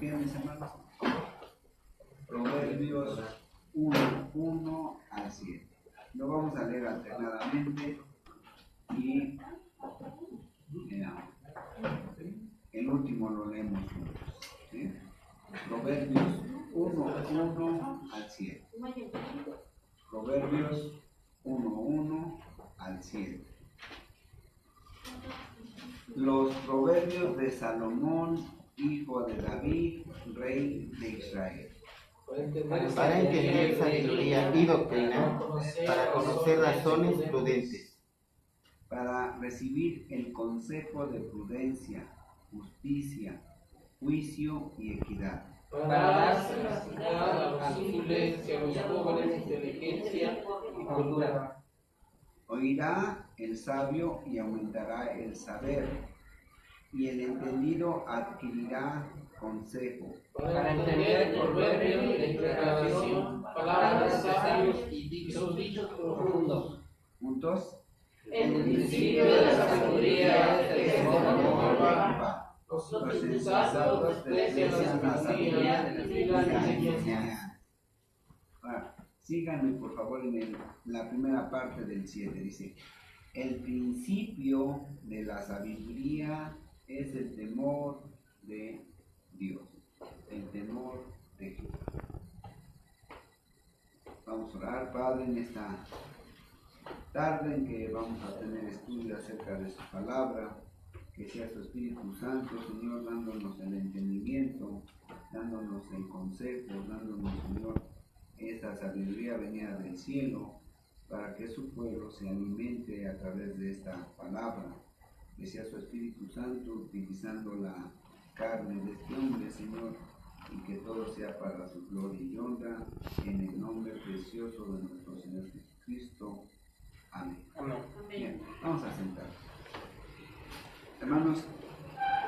Bien, mis hermanos, Proverbios 1 al 7. Lo vamos a leer alternadamente y el último lo leemos juntos. ¿Sí? Proverbios 1 al 7. Proverbios 1 al 7. Los proverbios de Salomón, hijo de David, rey de Israel. Para entender sabiduría y doctrina, para conocer razones prudentes, para recibir el consejo de prudencia, justicia, juicio y equidad. Para dar sagacidad a los simples y a los jóvenes inteligencia y cordura. Oirá el sabio y aumentará el saber, y el entendido adquirirá consejo. Para entender proverbios de declaración, palabras de sabios y dichos profundos. ¿Juntos? El principio de la sabiduría es el amor. Los insensatos desprecian la sabiduría y la enseñanza. Ahora, síganme por favor en la primera parte del 7. Dice: el principio de la sabiduría es el temor de Dios. El temor de Dios. Vamos a orar, Padre, en esta tarde en que vamos a tener estudio acerca de su palabra. Que sea su Espíritu Santo, Señor, dándonos el entendimiento, dándonos el consejo, dándonos, Señor, esa sabiduría venida del cielo, para que su pueblo se alimente a través de esta palabra. Que sea su Espíritu Santo utilizando la carne de este hombre, Señor, y que todo sea para su gloria y honra, en el nombre precioso de nuestro Señor Jesucristo. Amén. Bien, vamos a sentarnos. Hermanos,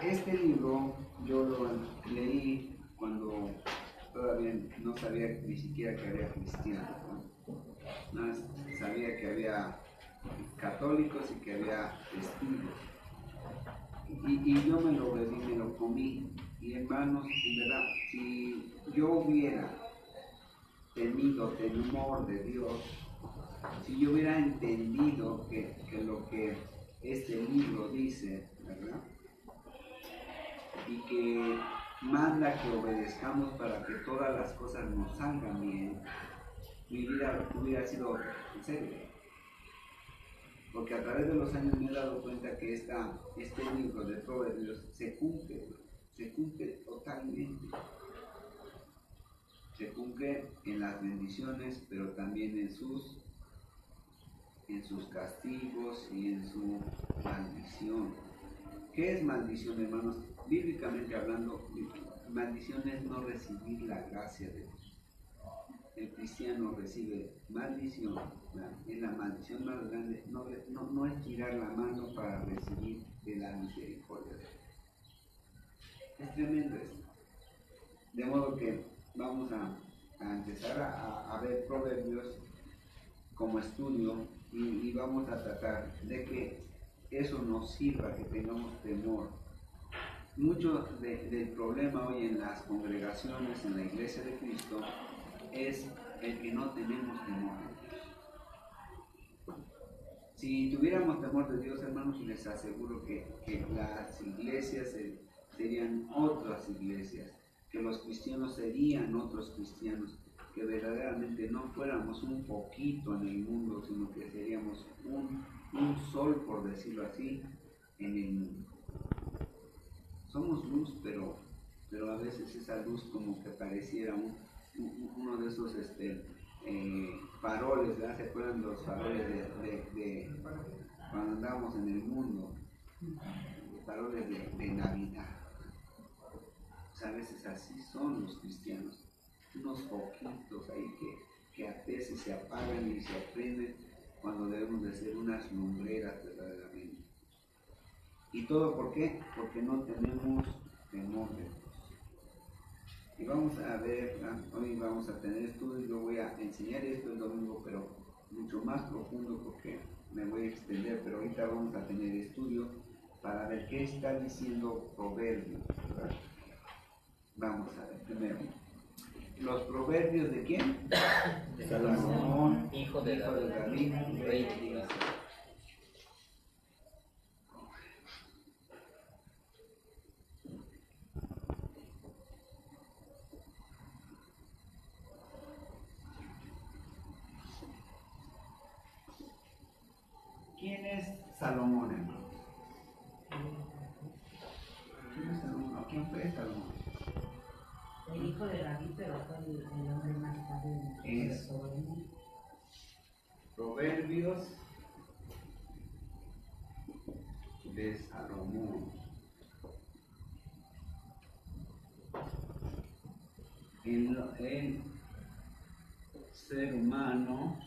este libro yo lo leí cuando todavía no sabía ni siquiera que había cristianos, ¿no? No sabía que había católicos y que había testigos. Y yo me lo bebí, me lo comí. Y hermanos, en verdad, si yo hubiera tenido temor de Dios, si yo hubiera entendido que lo que este libro dice, ¿verdad? Y que manda que obedezcamos para que todas las cosas nos salgan bien, mi vida hubiera sido en serio. Porque a través de los años me he dado cuenta que este libro de Proverbios se cumple totalmente. Se cumple en las bendiciones, pero también en sus castigos y en su maldición. ¿Qué es maldición, hermanos? Bíblicamente hablando, maldición es no recibir la gracia de Dios. El cristiano recibe maldición. En la maldición más grande no es tirar la mano para recibir de la misericordia de Dios. Es tremendo esto. De modo que vamos a empezar a ver Proverbios como estudio y vamos a tratar de que eso nos sirva, que tengamos temor. Mucho del problema hoy en las congregaciones, en la iglesia de Cristo, es el que no tenemos temor de Dios. Si tuviéramos temor de Dios, hermanos, les aseguro que las iglesias serían otras iglesias, que los cristianos serían otros cristianos, que verdaderamente no fuéramos un poquito en el mundo, sino que seríamos un sol, por decirlo así, en el mundo. Somos luz, pero a veces esa luz como que pareciera uno de esos faroles, ¿verdad? ¿Se acuerdan los faroles de cuando andamos en el mundo? Faroles de Navidad. Pues a veces así son los cristianos, unos poquitos ahí que a veces se apagan y se aprenden cuando debemos de ser unas lumbreras verdaderamente. ¿Y todo por qué? Porque no tenemos temor de Dios. Y vamos a ver, hoy vamos a tener estudio, yo voy a enseñar esto el domingo, pero mucho más profundo porque me voy a extender, pero ahorita vamos a tener estudio para ver qué está diciendo Proverbios, ¿verdad? Vamos Primero, los proverbios de quién? De Salomón, hijo de David, rey de Israel. ¿Quién es Salomón, hermano? ¿Quién es Salomón? ¿Quién fue Salomón? El hijo de David, pero fue el hombre más sabio de todo el mundo. Proverbios de Salomón. El ser humano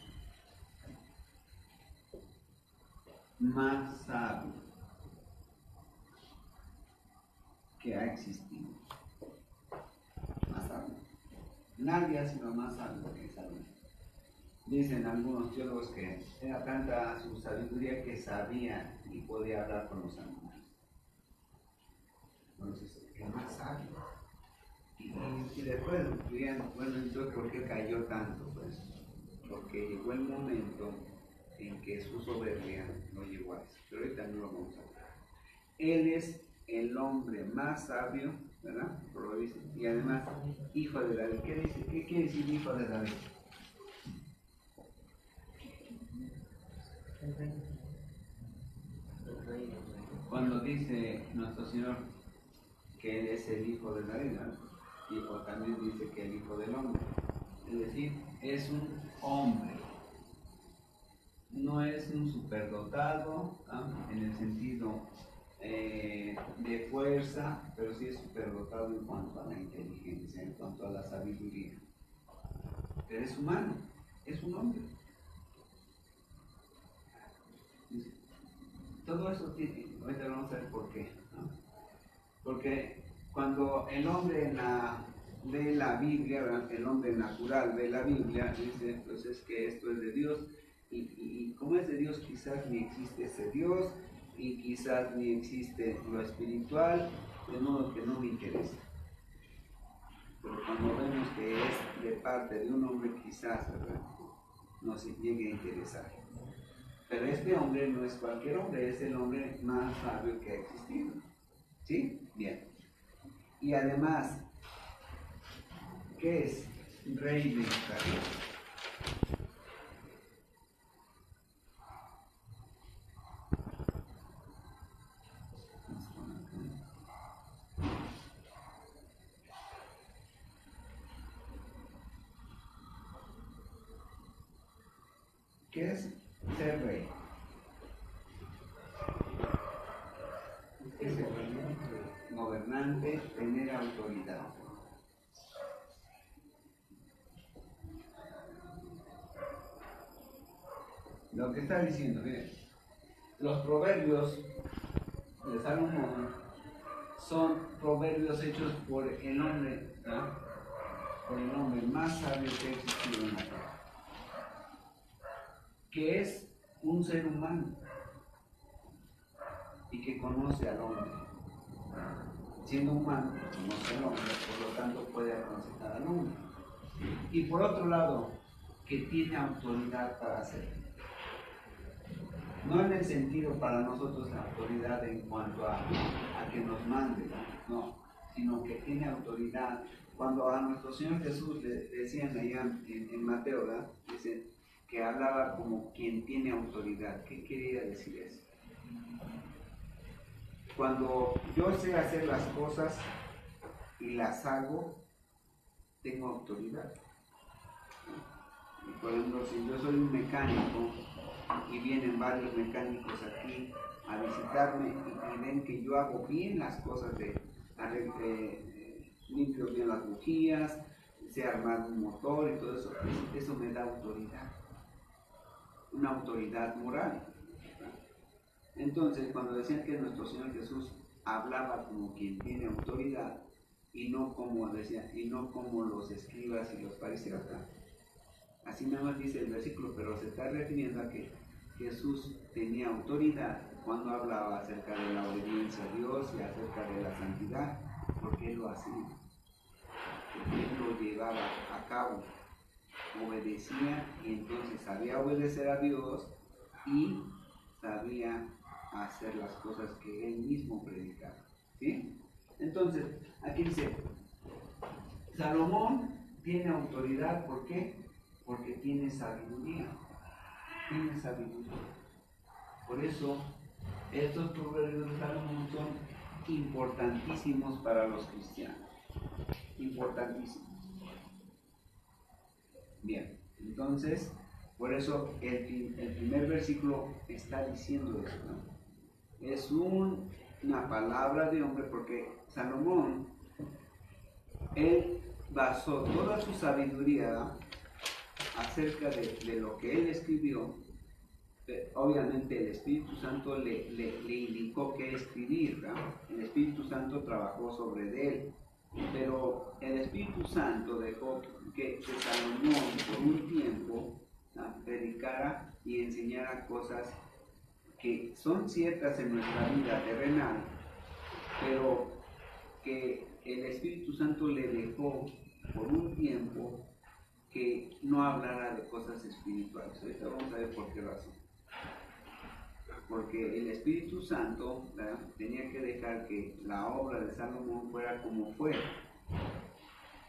más sabio que ha existido. Más sabio. Nadie ha sido más sabio que Salomón. Dicen algunos teólogos que era tanta su sabiduría que sabía y podía hablar con los animales. Entonces, el más sabio. Y después, bueno, entonces, ¿por qué cayó tanto? Pues, porque llegó el momento en que su soberbia lo llevó a eso. Pero ahorita no lo vamos a ver. Él es el hombre más sabio, ¿verdad? Por lo dice. Y además, hijo de David. ¿Qué dice? ¿Qué quiere decir hijo de David? Cuando dice nuestro Señor que Él es el hijo de David, ¿no? Y también dice que el hijo del hombre. Es decir, es un hombre. No es un superdotado, ¿no? En el sentido de fuerza, pero sí es superdotado en cuanto a la inteligencia, en cuanto a la sabiduría. Pero es humano, es un hombre. Todo eso tiene, ahorita vamos a ver por qué, ¿no? Porque cuando el hombre ve la Biblia, el hombre natural ve la Biblia, dice, pues es que esto es de Dios, y como es de Dios, quizás ni existe ese Dios, y quizás ni existe lo espiritual, de modo que no me interesa. Pero cuando vemos que es de parte de un hombre, quizás, ¿verdad?, nos llegue a interesar. Pero este hombre no es cualquier hombre, es el hombre más sabio que ha existido. ¿Sí? Bien. Y además, ¿qué es? Rey de Israel. ¿Qué es ser rey? ¿Qué es ser gobernante? Tener autoridad. Lo que está diciendo, miren, los proverbios de Salomón son proverbios hechos por el hombre, ¿no?, por el hombre más sabio que ha existido en la tierra, que es un ser humano y que conoce al hombre. Siendo humano, conoce al hombre, por lo tanto puede aconsejar al hombre. Y por otro lado, que tiene autoridad para hacerlo. No en el sentido para nosotros la autoridad en cuanto a que nos mande, no, sino que tiene autoridad. Cuando a nuestro Señor Jesús le decían allá en Mateo, ¿verdad?, dicen que hablaba como quien tiene autoridad. ¿Qué quería decir eso? Cuando yo sé hacer las cosas y las hago, tengo autoridad. Y por ejemplo, si yo soy un mecánico y vienen varios mecánicos aquí a visitarme y ven que yo hago bien las cosas limpio bien las bujías, sé armar un motor y todo eso, eso me da autoridad, una autoridad moral. Entonces, cuando decían que nuestro Señor Jesús hablaba como quien tiene autoridad y no como decía, y no como los escribas y los fariseos, así nada más dice el versículo, pero se está refiriendo a que Jesús tenía autoridad cuando hablaba acerca de la obediencia a Dios y acerca de la santidad, porque Él lo hacía. llevaba a cabo, obedecía, y entonces sabía obedecer a Dios y sabía hacer las cosas que él mismo predicaba. ¿Sí? Entonces, aquí dice, Salomón tiene autoridad, ¿por qué? Porque tiene sabiduría. Tiene sabiduría. Por eso, estos proverbios de Salomón son importantísimos para los cristianos. Importantísimos. Bien, entonces, por eso el primer versículo está diciendo eso, ¿no? Es una palabra de hombre, porque Salomón, él basó toda su sabiduría acerca de lo que él escribió. Obviamente el Espíritu Santo le indicó qué escribir, ¿verdad? El Espíritu Santo trabajó sobre él, pero el Espíritu Santo dejó que Salomón por un tiempo, ¿no?, predicara y enseñara cosas que son ciertas en nuestra vida terrenal, pero que el Espíritu Santo le dejó por un tiempo que no hablara de cosas espirituales. Ahorita vamos a ver por qué razón. Porque el Espíritu Santo, ¿verdad?, tenía que dejar que la obra de Salomón fuera como fue.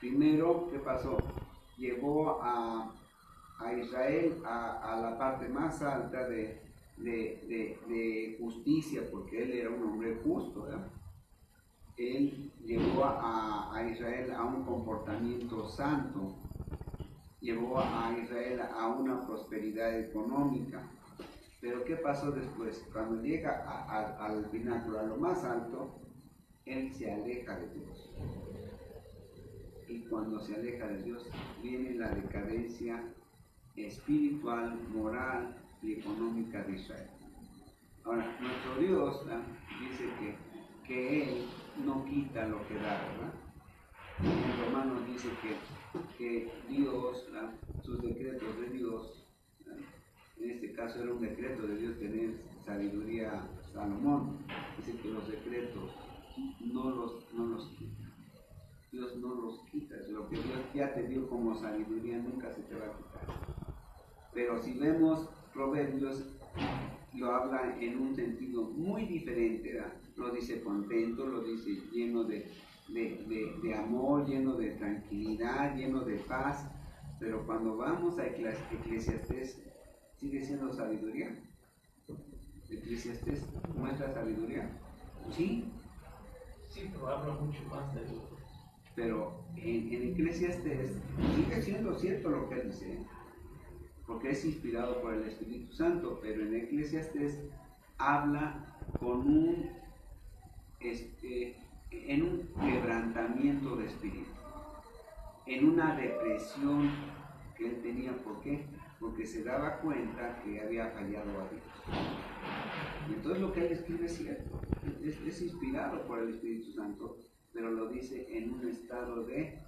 Primero, ¿qué pasó? Llevó a Israel a la parte más alta de justicia, porque él era un hombre justo, ¿verdad? Él llevó a Israel a un comportamiento santo, llevó a Israel a una prosperidad económica. Pero ¿qué pasó después? Cuando llega al pináculo, a lo más alto, él se aleja de Dios. Y cuando se aleja de Dios, viene la decadencia espiritual, moral y económica de Israel. Ahora, nuestro Dios, ¿verdad?, dice que Él no quita lo que da, ¿verdad? En Romanos dice que Dios, ¿verdad?, sus decretos de Dios, ¿verdad?, en este caso era un decreto de Dios tener sabiduría Salomón. Dice que los decretos no los quita. Dios no los quita. Lo que Dios ya te dio como sabiduría nunca se te va a quitar. Pero si vemos Proverbios, lo habla en un sentido muy diferente, ¿verdad? Lo dice contento, lo dice lleno de amor, lleno de tranquilidad, lleno de paz. Pero cuando vamos a Eclesiastés, ¿sigue siendo sabiduría? ¿Eclesiastés muestra sabiduría? Sí. Sí, pero habla mucho más de eso. Pero en Eclesiastés sigue siendo cierto lo que él dice, porque es inspirado por el Espíritu Santo, pero en Eclesiastés habla en un quebrantamiento de espíritu, en una depresión que él tenía. ¿Por qué? Porque se daba cuenta que había fallado a Dios. Y entonces lo que él escribe es cierto, es inspirado por el Espíritu Santo, pero lo dice en un estado de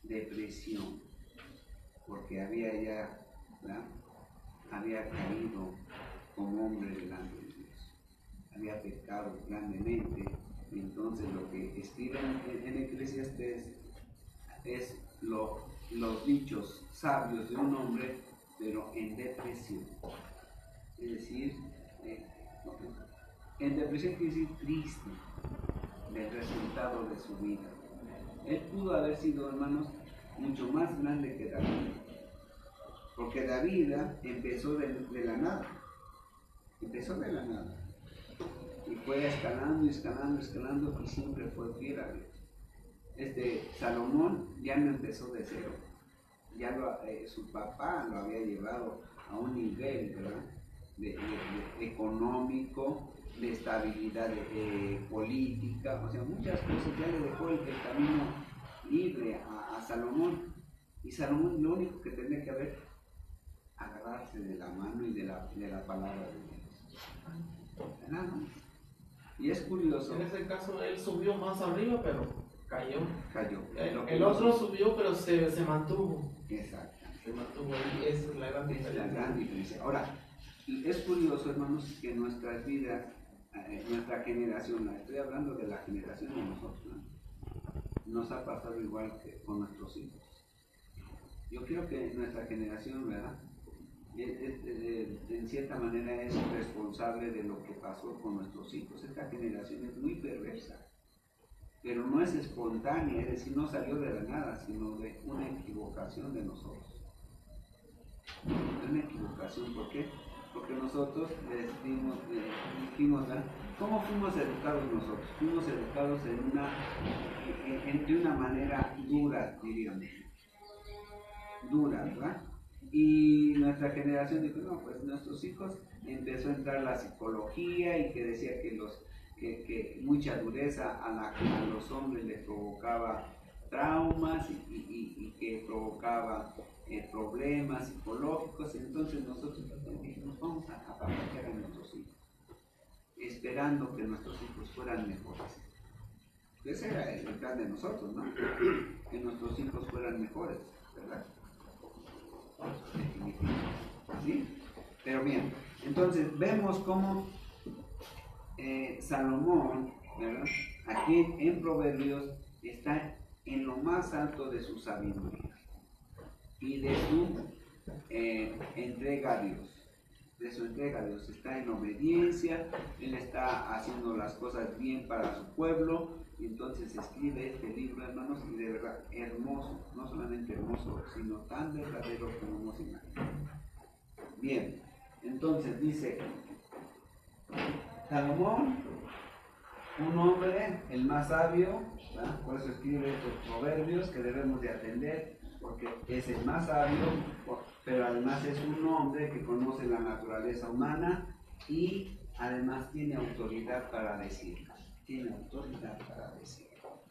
depresión, porque había caído como hombre delante de Dios, había pecado grandemente. Y entonces lo que escribe en Eclesiastés es los dichos sabios de un hombre, pero en depresión. Es decir, en depresión quiere decir triste del resultado de su vida. Él pudo haber sido, hermanos, mucho más grande que David, porque David empezó de la nada, y fue escalando y siempre fue fiel a Dios. Salomón ya no empezó de cero, ya su papá lo había llevado a un nivel, ¿verdad?, de económico, de estabilidad política, o sea, muchas cosas. Ya le dejó el camino libre a Salomón, y Salomón lo único que tenía que hacer, agarrarse de la mano y de la palabra de Dios. Nada más. Y es curioso. En ese caso él subió más arriba, pero cayó. El otro subió, pero se mantuvo. Exacto. Se mantuvo ahí, esa es la gran diferencia. Es la gran diferencia. Ahora, es curioso, hermanos, que en nuestras vidas, nuestra generación, estoy hablando de la generación de nosotros, ¿no?, nos ha pasado igual que con nuestros hijos. Yo creo que nuestra generación, ¿verdad? En cierta manera es responsable de lo que pasó con nuestros hijos. Esta generación es muy perversa, pero no es espontánea, es decir, no salió de la nada, sino de una equivocación de nosotros. Una equivocación, ¿por qué? Porque nosotros dijimos, ¿verdad? ¿Cómo fuimos educados nosotros? Fuimos educados de una manera dura, diríamos. Dura, ¿verdad? Y nuestra generación dijo, no, pues nuestros hijos empezó a entrar la psicología y que decía que mucha dureza a los hombres les provocaba traumas y que provocaba problemas psicológicos. Entonces nosotros dijimos, vamos a apapachear a nuestros hijos, esperando que nuestros hijos fueran mejores. Ese era el plan de nosotros, ¿no? Que nuestros hijos fueran mejores, ¿verdad? ¿Sí? Pero bien, entonces vemos cómo Salomón, ¿verdad? Aquí en Proverbios está en lo más alto de su sabiduría y de su entrega a Dios. De su entrega a Dios, está en obediencia, él está haciendo las cosas bien para su pueblo, y entonces escribe este libro, hermanos, y de verdad hermoso, no solamente hermoso, sino tan verdadero como hemos imaginado. Bien, entonces dice Salomón, un hombre, el más sabio, ¿verdad? Por eso escribe estos proverbios que debemos de atender, porque es el más sabio, pero además es un hombre que conoce la naturaleza humana y además tiene autoridad para decirlo. Tiene autoridad para decirlo.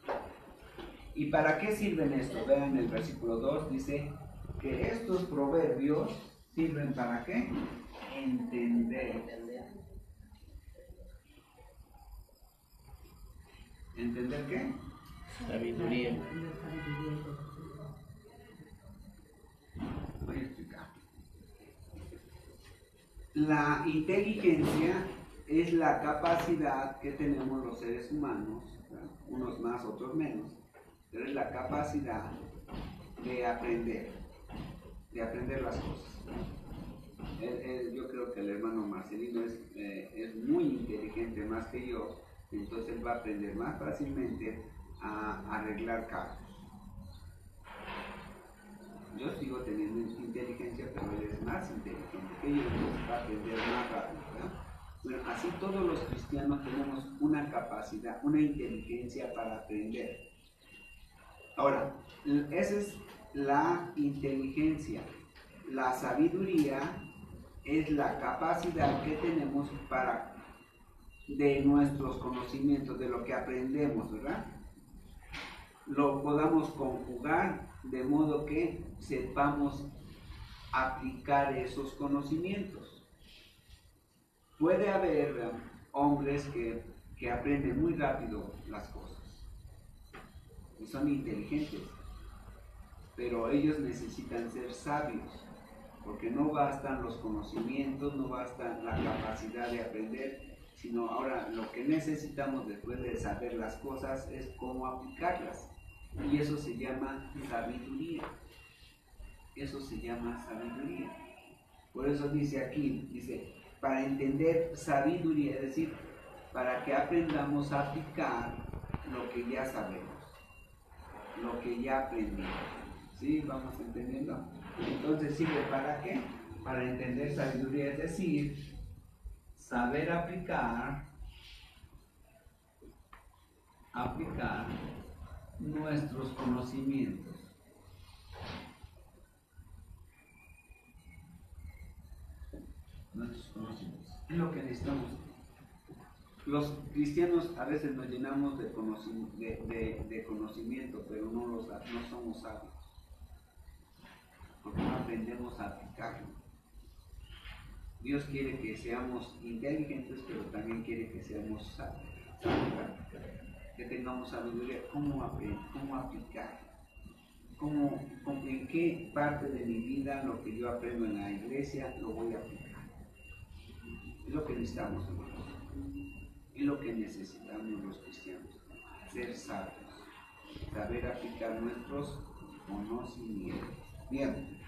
¿Y para qué sirven esto? Vean el versículo 2, dice que estos proverbios sirven para qué? Entender. ¿Entender qué? Sabiduría. Voy a explicar. La inteligencia es la capacidad que tenemos los seres humanos, ¿verdad? Unos más, otros menos, pero es la capacidad de aprender las cosas. Yo creo que el hermano Marcelino es muy inteligente más que yo, entonces él va a aprender más fácilmente a arreglar carros. Yo sigo teniendo inteligencia, pero él es más inteligente que yo, entonces va a aprender más rápido, ¿verdad? Bueno, así todos los cristianos tenemos una capacidad, una inteligencia para aprender. Ahora, esa es la inteligencia. La sabiduría es la capacidad que tenemos de nuestros conocimientos, de lo que aprendemos, ¿verdad? Lo podamos conjugar de modo que sepamos aplicar esos conocimientos. Puede haber hombres que aprenden muy rápido las cosas y son inteligentes, pero ellos necesitan ser sabios, porque no bastan los conocimientos, no basta la capacidad de aprender, sino ahora lo que necesitamos después de saber las cosas es cómo aplicarlas. Y eso se llama sabiduría. Eso se llama sabiduría. Por eso dice aquí, dice, para entender sabiduría, es decir, para que aprendamos a aplicar lo que ya sabemos, lo que ya aprendimos. ¿Sí? ¿Vamos entendiendo? Entonces, ¿sirve para qué? Para entender sabiduría, es decir, saber aplicar nuestros conocimientos. Es lo que necesitamos. Los cristianos a veces nos llenamos de conocimiento, pero no somos sabios, porque no aprendemos a aplicarlo. Dios quiere que seamos inteligentes, pero también quiere que seamos sabios, que tengamos sabiduría. ¿Cómo aplicar? ¿En qué parte de mi vida lo que yo aprendo en la iglesia lo voy a aplicar? Es lo que necesitamos, hermanos. Es lo que necesitamos los cristianos, ser sabios, saber aplicar nuestros conocimientos. Bien,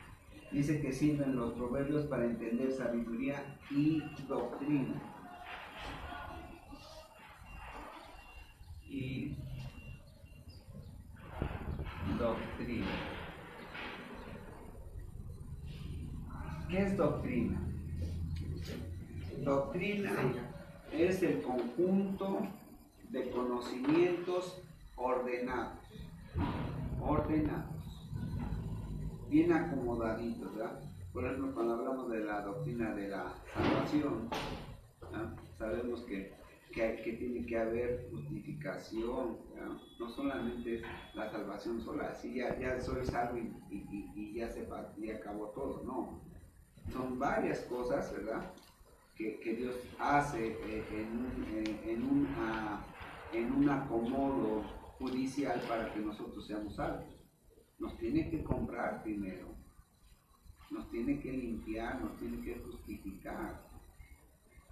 dice que sirven los proverbios para entender sabiduría y doctrina. Y doctrina. ¿Qué es doctrina? Doctrina es el conjunto de conocimientos ordenados, bien acomodaditos, ¿verdad? Por ejemplo, cuando hablamos de la doctrina de la salvación, ¿verdad? Sabemos que tiene que haber justificación, ¿verdad? No solamente es la salvación sola, así ya soy salvo y ya y acabó todo, no. Son varias cosas, ¿verdad?, que Dios hace en un acomodo judicial para que nosotros seamos salvos. Nos tiene que comprar primero, nos tiene que limpiar, nos tiene que justificar,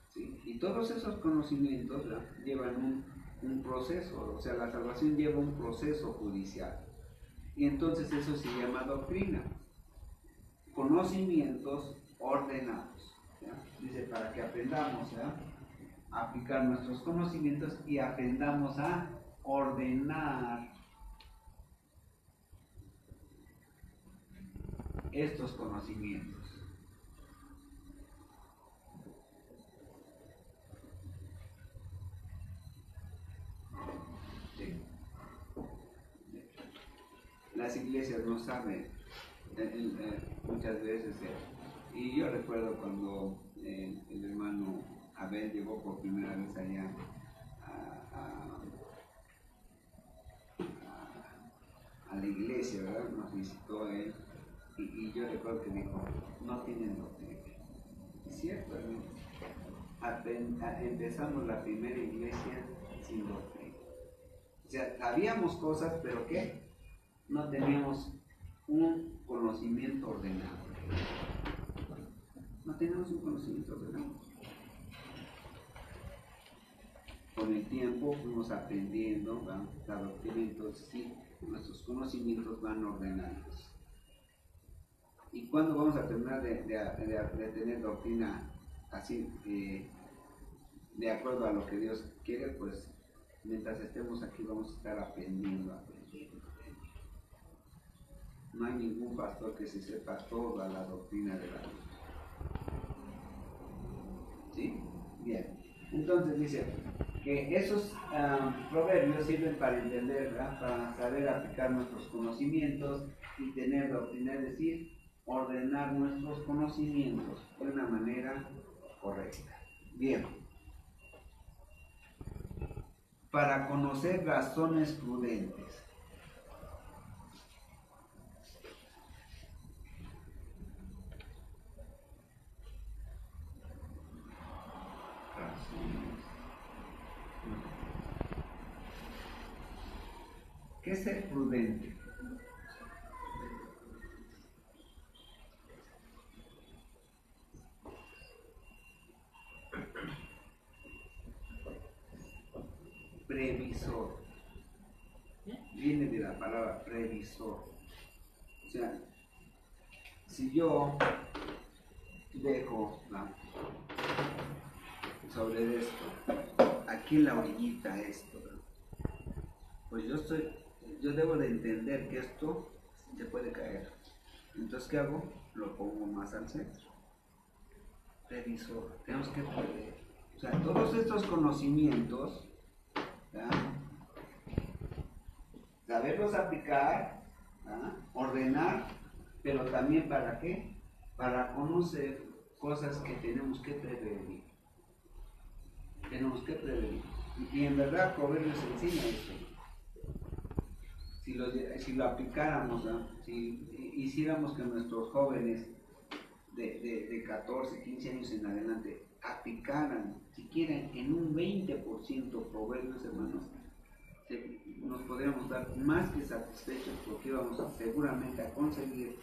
¿sí? Y todos esos conocimientos, ¿verdad?, llevan un proceso, o sea, la salvación lleva un proceso judicial. Y entonces eso se llama doctrina, conocimientos ordenados. ¿Ya? Dice, para que aprendamos, ¿ya?, a aplicar nuestros conocimientos y aprendamos a ordenar estos conocimientos. Sí. Las iglesias no saben muchas veces, y yo recuerdo cuando el hermano Abel llegó por primera vez allá a la iglesia, ¿verdad? Nos visitó él, y yo recuerdo que dijo, no tienen doctrina. Es cierto, hermano. Empezamos la primera iglesia sin doctrina. O sea, sabíamos cosas, pero ¿qué? No teníamos un conocimiento ordenado. No teníamos un conocimiento ordenado. Con el tiempo fuimos aprendiendo, ¿verdad?, la doctrina, entonces sí, nuestros conocimientos van ordenados. ¿Y cuándo vamos a terminar de tener doctrina así, de acuerdo a lo que Dios quiere? Pues mientras estemos aquí vamos a estar aprendiendo. No hay ningún pastor que se sepa toda la doctrina de la Biblia. ¿Sí? Bien. Entonces dice que esos proverbios sirven para entender, ¿verdad?, para saber aplicar nuestros conocimientos y tener doctrina, es decir, ordenar nuestros conocimientos de una manera correcta. Bien. Para conocer razones prudentes. ¿Qué es ser prudente? Previsor. Viene de la palabra previsor. O sea, si yo dejo sobre esto, aquí en la orillita esto, pues yo debo de entender que esto se puede caer. Entonces, ¿qué hago? Lo pongo más al centro. Previsor. Tenemos que prever. O sea, todos estos conocimientos, ¿verdad?, saberlos aplicar, ¿verdad?, ordenar, pero también ¿para qué? Para conocer cosas que tenemos que prevenir. Tenemos que prevenir. Y en verdad Proverbios enseña esto. Si lo aplicáramos, ¿no?, si hiciéramos que nuestros jóvenes de 14, 15 años en adelante aplicaran, si quieren, en un 20% Proverbios, hermanos, nos podríamos dar más que satisfechos, porque íbamos seguramente a conseguir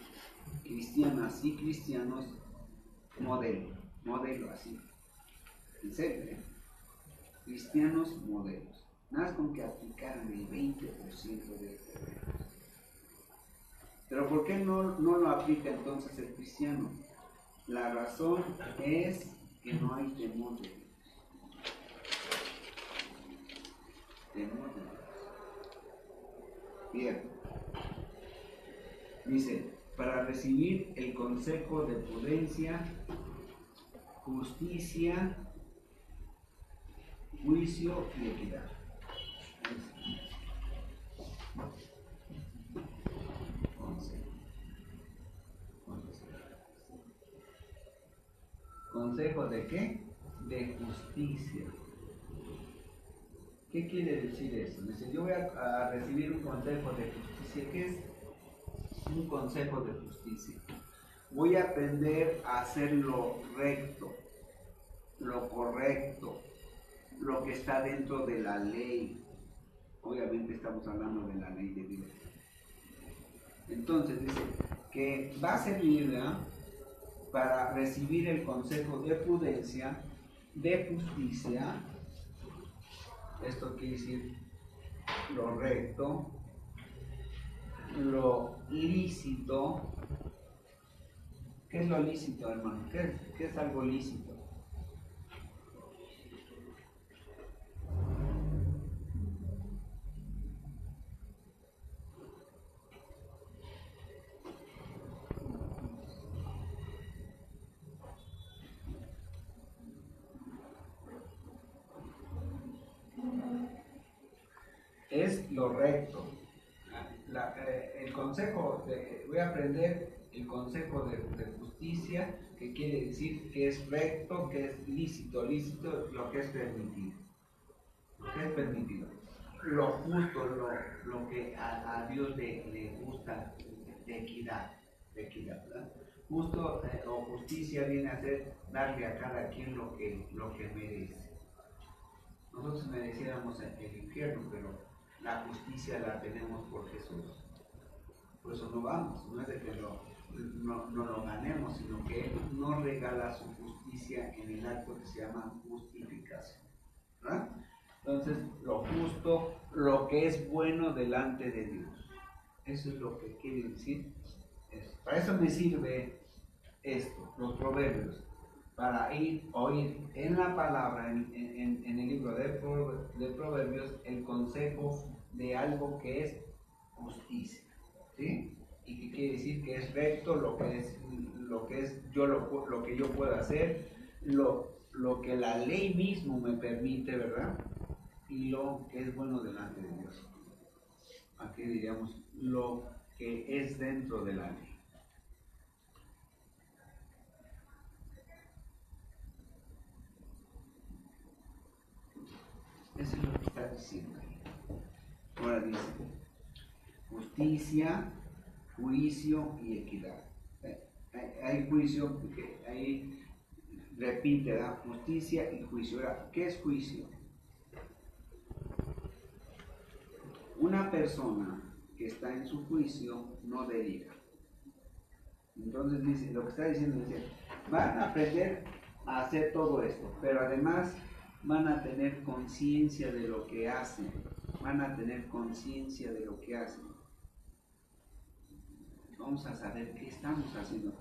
cristianas y cristianos modelo así. En serio, cristianos modelos. Nada más con que aplicaran el 20% de este. Pero ¿por qué no lo aplica entonces el cristiano? La razón es que no hay temor de Dios. Temor de Dios. Bien. Dice, para recibir el consejo de prudencia, justicia, juicio y equidad. ¿Consejo de qué? De justicia. ¿Qué quiere decir eso? Dice, yo voy a recibir un consejo de justicia. ¿Qué es un consejo de justicia? Voy a aprender a hacer lo recto, lo correcto, lo que está dentro de la ley. Obviamente estamos hablando de la ley de Dios. Entonces dice que va a servir, ¿verdad?, para recibir el consejo de prudencia, de justicia. Esto quiere decir lo recto, lo lícito. ¿Qué es lo lícito, hermano? ¿Qué es algo lícito? Es lo recto. El consejo, voy a aprender el consejo de justicia, que quiere decir que es recto, que es lícito. Lícito es lo que es permitido. ¿Qué es permitido? Lo justo, lo que a Dios le gusta, de equidad, ¿verdad? Justo o justicia viene a ser darle a cada quien lo que merece. Nosotros mereciéramos el infierno, pero la justicia la tenemos por Jesús. Por eso no vamos, no es de que no lo ganemos, sino que Él nos regala su justicia en el acto que se llama justificación, ¿verdad? Entonces, lo justo, lo que es bueno delante de Dios. Eso es lo que quiere decir eso. Para eso me sirve esto, los proverbios, para oír en la palabra, en el libro de Proverbios, el consejo de algo que es justicia, ¿sí? Y que quiere decir que es recto, lo que yo puedo hacer, lo que la ley mismo me permite, ¿verdad? Y lo que es bueno delante de Dios. Aquí diríamos lo que es dentro de la ley. Eso es lo que está diciendo ahí. Ahora dice, justicia, juicio y equidad. Hay juicio, que ahí repite, ¿verdad? Justicia y juicio. Ahora, ¿qué es juicio? Una persona que está en su juicio no delira. Entonces dice, lo que está diciendo es, van a aprender a hacer todo esto, pero además van a tener conciencia de lo que hacen. Van a tener conciencia de lo que hacen. Vamos a saber qué estamos haciendo.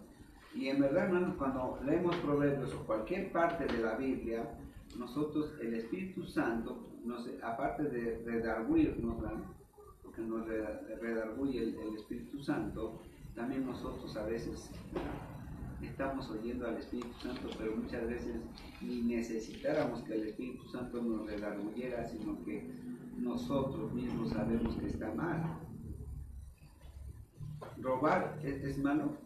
Y en verdad, hermanos, cuando leemos Proverbios o cualquier parte de la Biblia, nosotros, el Espíritu Santo, aparte de redarguirnos, porque nos redarguye el Espíritu Santo, también nosotros a veces estamos oyendo al Espíritu Santo, pero muchas veces ni necesitáramos que el Espíritu Santo nos redarguyera, sino que nosotros mismos sabemos que está mal. ¿Robar es malo?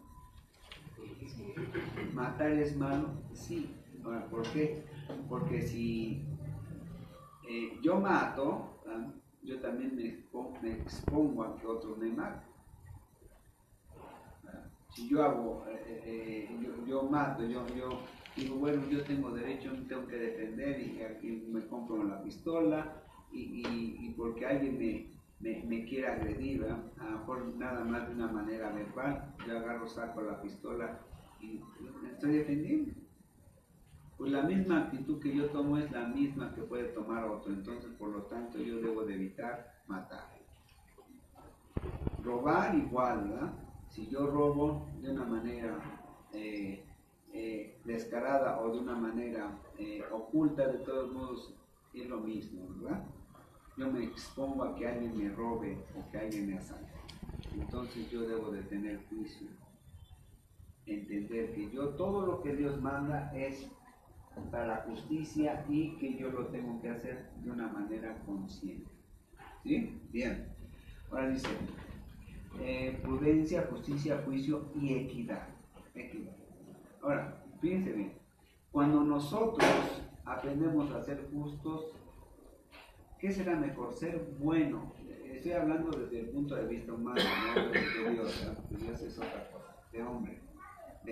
¿Matar es malo? Sí. Ahora, ¿por qué? Porque si yo mato, yo también me expongo a que otro me mate. Si yo hago, yo mato, yo digo, bueno, yo tengo derecho, me tengo que defender y aquí me compro la pistola y porque alguien me quiere agredir, a lo mejor nada más de una manera verbal, yo agarro, saco la pistola y me estoy defendiendo. Pues la misma actitud que yo tomo es la misma que puede tomar otro, entonces por lo tanto yo debo de evitar matar. Robar igual, ¿verdad? Si yo robo de una manera descarada o de una manera oculta, de todos modos es lo mismo, ¿verdad? Yo me expongo a que alguien me robe o que alguien me asalte. Entonces yo debo de tener juicio, entender que yo todo lo que Dios manda es para la justicia y que yo lo tengo que hacer de una manera consciente. ¿Sí? Bien. Ahora dice, prudencia, justicia, juicio y equidad. Equidad. Ahora, fíjense bien, cuando nosotros aprendemos a ser justos, ¿qué será mejor? Ser bueno. Estoy hablando desde el punto de vista humano, no de Dios, ¿no? Dios es otra cosa, de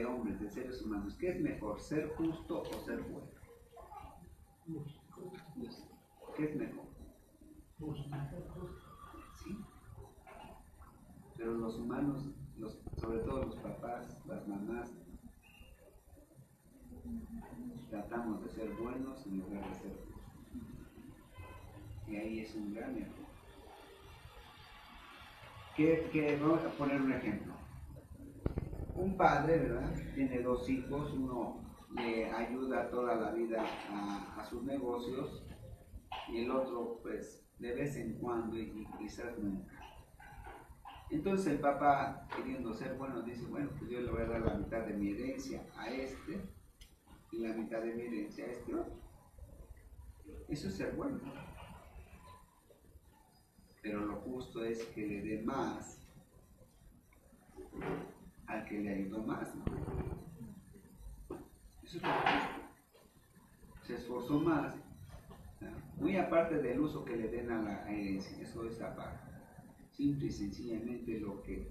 hombres, de seres humanos. ¿Qué es mejor, ser justo o ser bueno? ¿Qué es mejor? ¿Sí? Pero los humanos, sobre todo los papás, las mamás, tratamos de ser buenos en lugar de ser justos. Y ahí es un gran error. Vamos a poner un ejemplo. Un padre, ¿verdad? Tiene 2 hijos, uno le ayuda toda la vida a sus negocios y el otro, pues, de vez en cuando y quizás nunca. Entonces el papá, queriendo ser bueno, dice, bueno, pues yo le voy a dar la mitad de mi herencia a este y la mitad de mi herencia a este otro. Eso es ser bueno. Pero lo justo es que le dé más al que le ayudó más, ¿no? Eso es lo justo. Se esforzó más, ¿no? Muy aparte del uso que le den a la herencia, eso es aparte. Simple y sencillamente lo que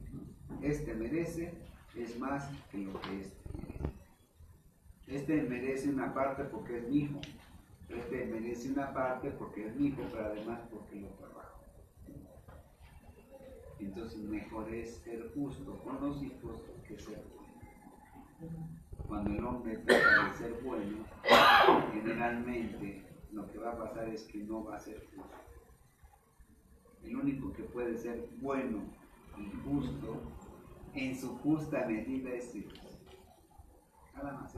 este merece es más que lo que este merece. Este merece una parte porque es mi hijo, este merece una parte porque es mi hijo, pero además porque lo trabajo. Entonces mejor es ser justo con los hijos que ser bueno. Cuando el hombre trata de ser bueno, generalmente lo que va a pasar es que no va a ser justo. El único que puede ser bueno y justo en su justa medida es Dios. Nada más.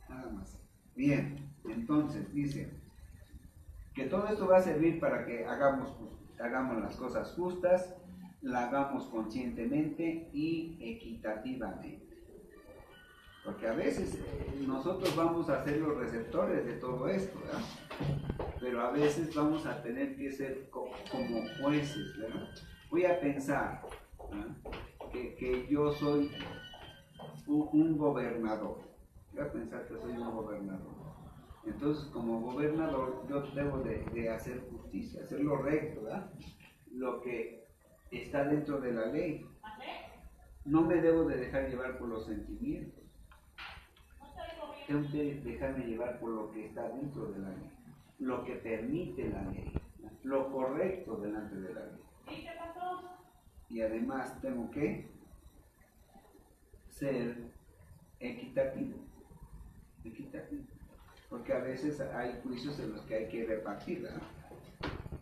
Nada más. Bien, entonces dice que todo esto va a servir para que hagamos las cosas justas, la hagamos conscientemente y equitativamente. Porque a veces nosotros vamos a ser los receptores de todo esto, ¿verdad? Pero a veces vamos a tener que ser como jueces, ¿verdad? Voy a pensar, ¿verdad? que yo soy un gobernador. Voy a pensar que soy un gobernador. Entonces, como gobernador, yo debo de hacer justicia, hacer lo recto, ¿verdad? Lo que está dentro de la ley. No me debo de dejar llevar por los sentimientos. Tengo que dejarme llevar por lo que está dentro de la ley, lo que permite la ley, lo correcto delante de la ley. Y además tengo que ser equitativo. Porque a veces hay juicios en los que hay que repartir, ¿verdad?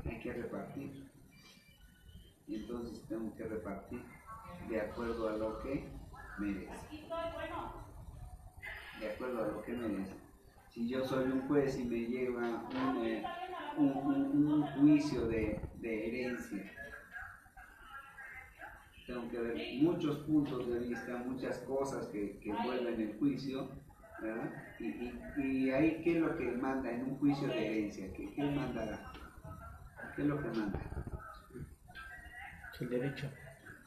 Hay que repartir. Y entonces tengo que repartir de acuerdo a lo que merece. De acuerdo a lo que merece. Si yo soy un juez y me lleva un juicio de herencia, tengo que ver muchos puntos de vista, muchas cosas que envuelven el juicio, ¿verdad? Y ahí, ¿qué es lo que manda en un juicio de herencia? ¿Qué mandará? ¿Qué es lo que manda? El derecho.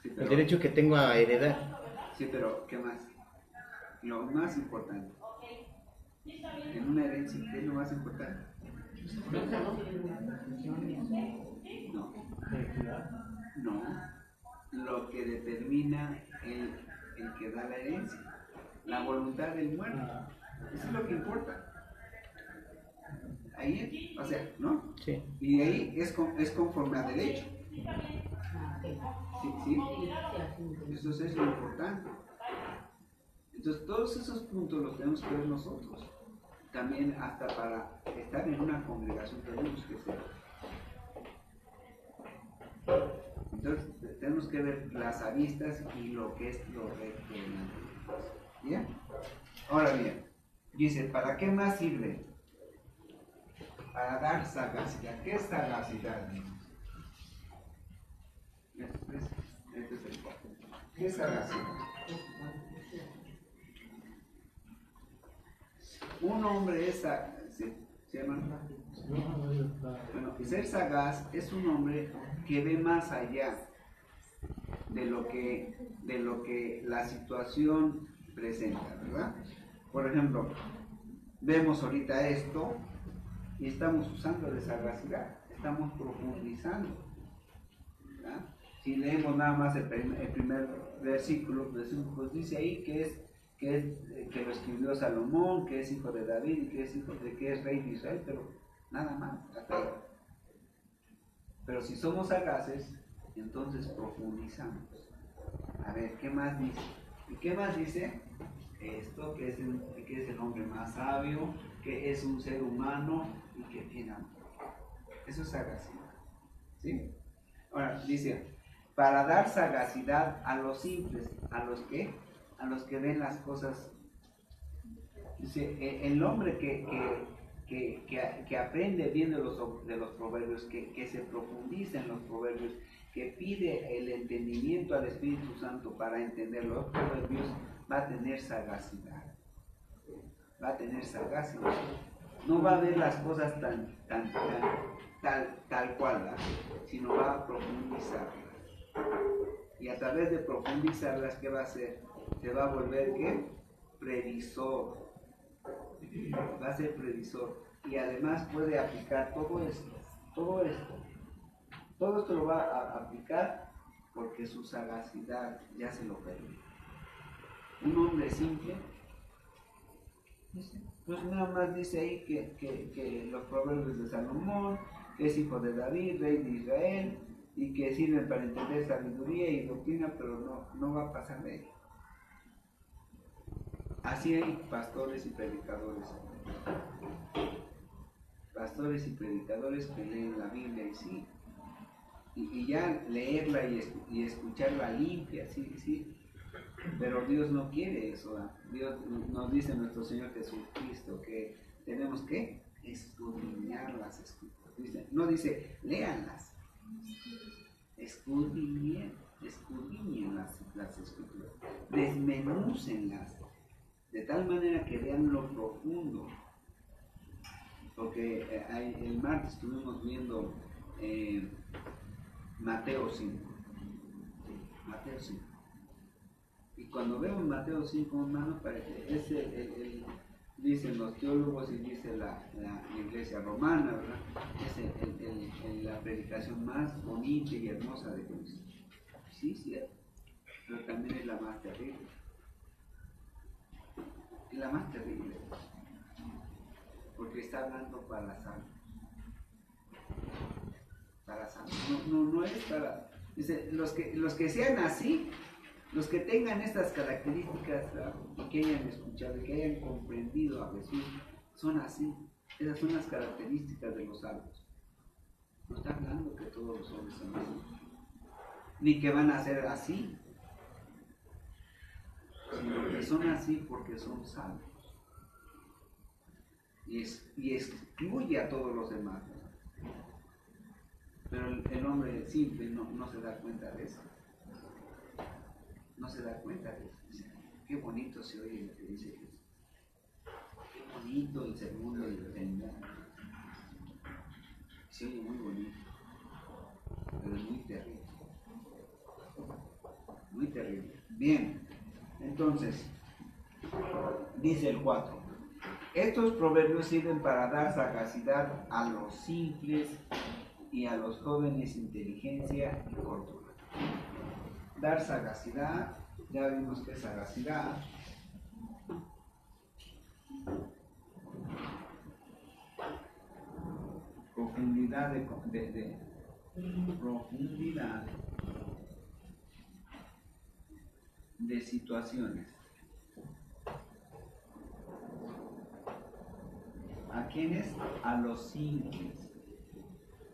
Sí, pero, el derecho que tengo a heredar. Sí, pero ¿qué más? Lo más importante. En una herencia, ¿qué es lo más importante? No. Lo que determina el que da la herencia. La voluntad del muerto. Eso es lo que importa. Ahí, o sea, ¿no? Sí. Y ahí es conforme a derecho. Sí. Eso es lo importante. Entonces, todos esos puntos los tenemos que ver nosotros. También hasta para estar en una congregación tenemos que ser. Entonces tenemos que ver las aristas y lo que es lo recto. ¿Bien? Ahora bien, dice, ¿para qué más sirve? Para dar sagacidad. ¿Qué es sagacidad? Este es el cuarto. ¿Qué es sagacidad? Un hombre es ¿se llama? Bueno, ser sagaz es un hombre que ve más allá de lo que la situación presenta, ¿verdad? Por ejemplo, vemos ahorita esto y estamos usando de sagacidad, estamos profundizando, ¿verdad? Si leemos nada más el primer versículo, pues dice ahí que lo escribió Salomón, que es hijo de David y que es rey de Israel, pero nada más, hasta ahí. Pero si somos sagaces, entonces profundizamos. A ver, ¿qué más dice? ¿Y qué más dice? Esto, que es el hombre más sabio, que es un ser humano y que tiene amor. Eso es sagacidad. ¿Sí? Ahora, dice, para dar sagacidad a los simples, ¿a los qué? A los que ven las cosas. Dice, el hombre que aprende bien de los proverbios, que se profundiza en los proverbios, que pide el entendimiento al Espíritu Santo para entender los proverbios, va a tener sagacidad. Va a tener sagacidad. No va a ver las cosas tal cual, ¿verdad? Sino va a profundizarlas. Y a través de profundizarlas, ¿qué va a hacer? Se va a volver, ¿qué? Previsor. Va a ser previsor. Y además puede aplicar todo esto. Todo esto lo va a aplicar porque su sagacidad ya se lo permite. Un hombre simple, pues nada más dice ahí que los proverbios de Salomón, que es hijo de David, rey de Israel, y que sirven para entender sabiduría y doctrina, pero no va a pasar de ahí. Así hay pastores y predicadores. Pastores y predicadores que leen la Biblia y sí. Y ya leerla y escucharla limpia, sí. Pero Dios no quiere eso. Dios nos dice nuestro Señor Jesucristo que tenemos que escudriñar las escrituras. No dice, léanlas. Escudriñen las escrituras. Desmenúcenlas. De tal manera que vean lo profundo. Porque el martes estuvimos viendo Mateo 5. Mateo 5. Y cuando vemos Mateo 5, hermano, dicen los teólogos y dice la iglesia romana, ¿verdad? Es la predicación más bonita y hermosa de Cristo. Sí, cierto. Pero también es la más terrible. Es la más terrible. Porque está hablando para salvos. Para salvos. No es para. Dice, los que sean así, los que tengan estas características y que hayan escuchado y que hayan comprendido a Jesús, son así. Esas son las características de los salvos. No está hablando que todos los hombres son así, ni que van a ser así, sino que son así porque son salvos. Y excluye a todos los demás. Pero el hombre simple no se da cuenta de eso. No se da cuenta de eso. Dice, qué bonito se oye lo que dice Jesús. Qué bonito el segundo y el tercer. Se oye muy bonito. Pero es muy terrible. Muy terrible. Bien. Entonces, dice el 4. Estos proverbios sirven para dar sagacidad a los simples y a los jóvenes inteligencia y cordura. Dar sagacidad, ya vimos que es sagacidad. Profundidad profundidad de situaciones. ¿A quiénes? A los simples.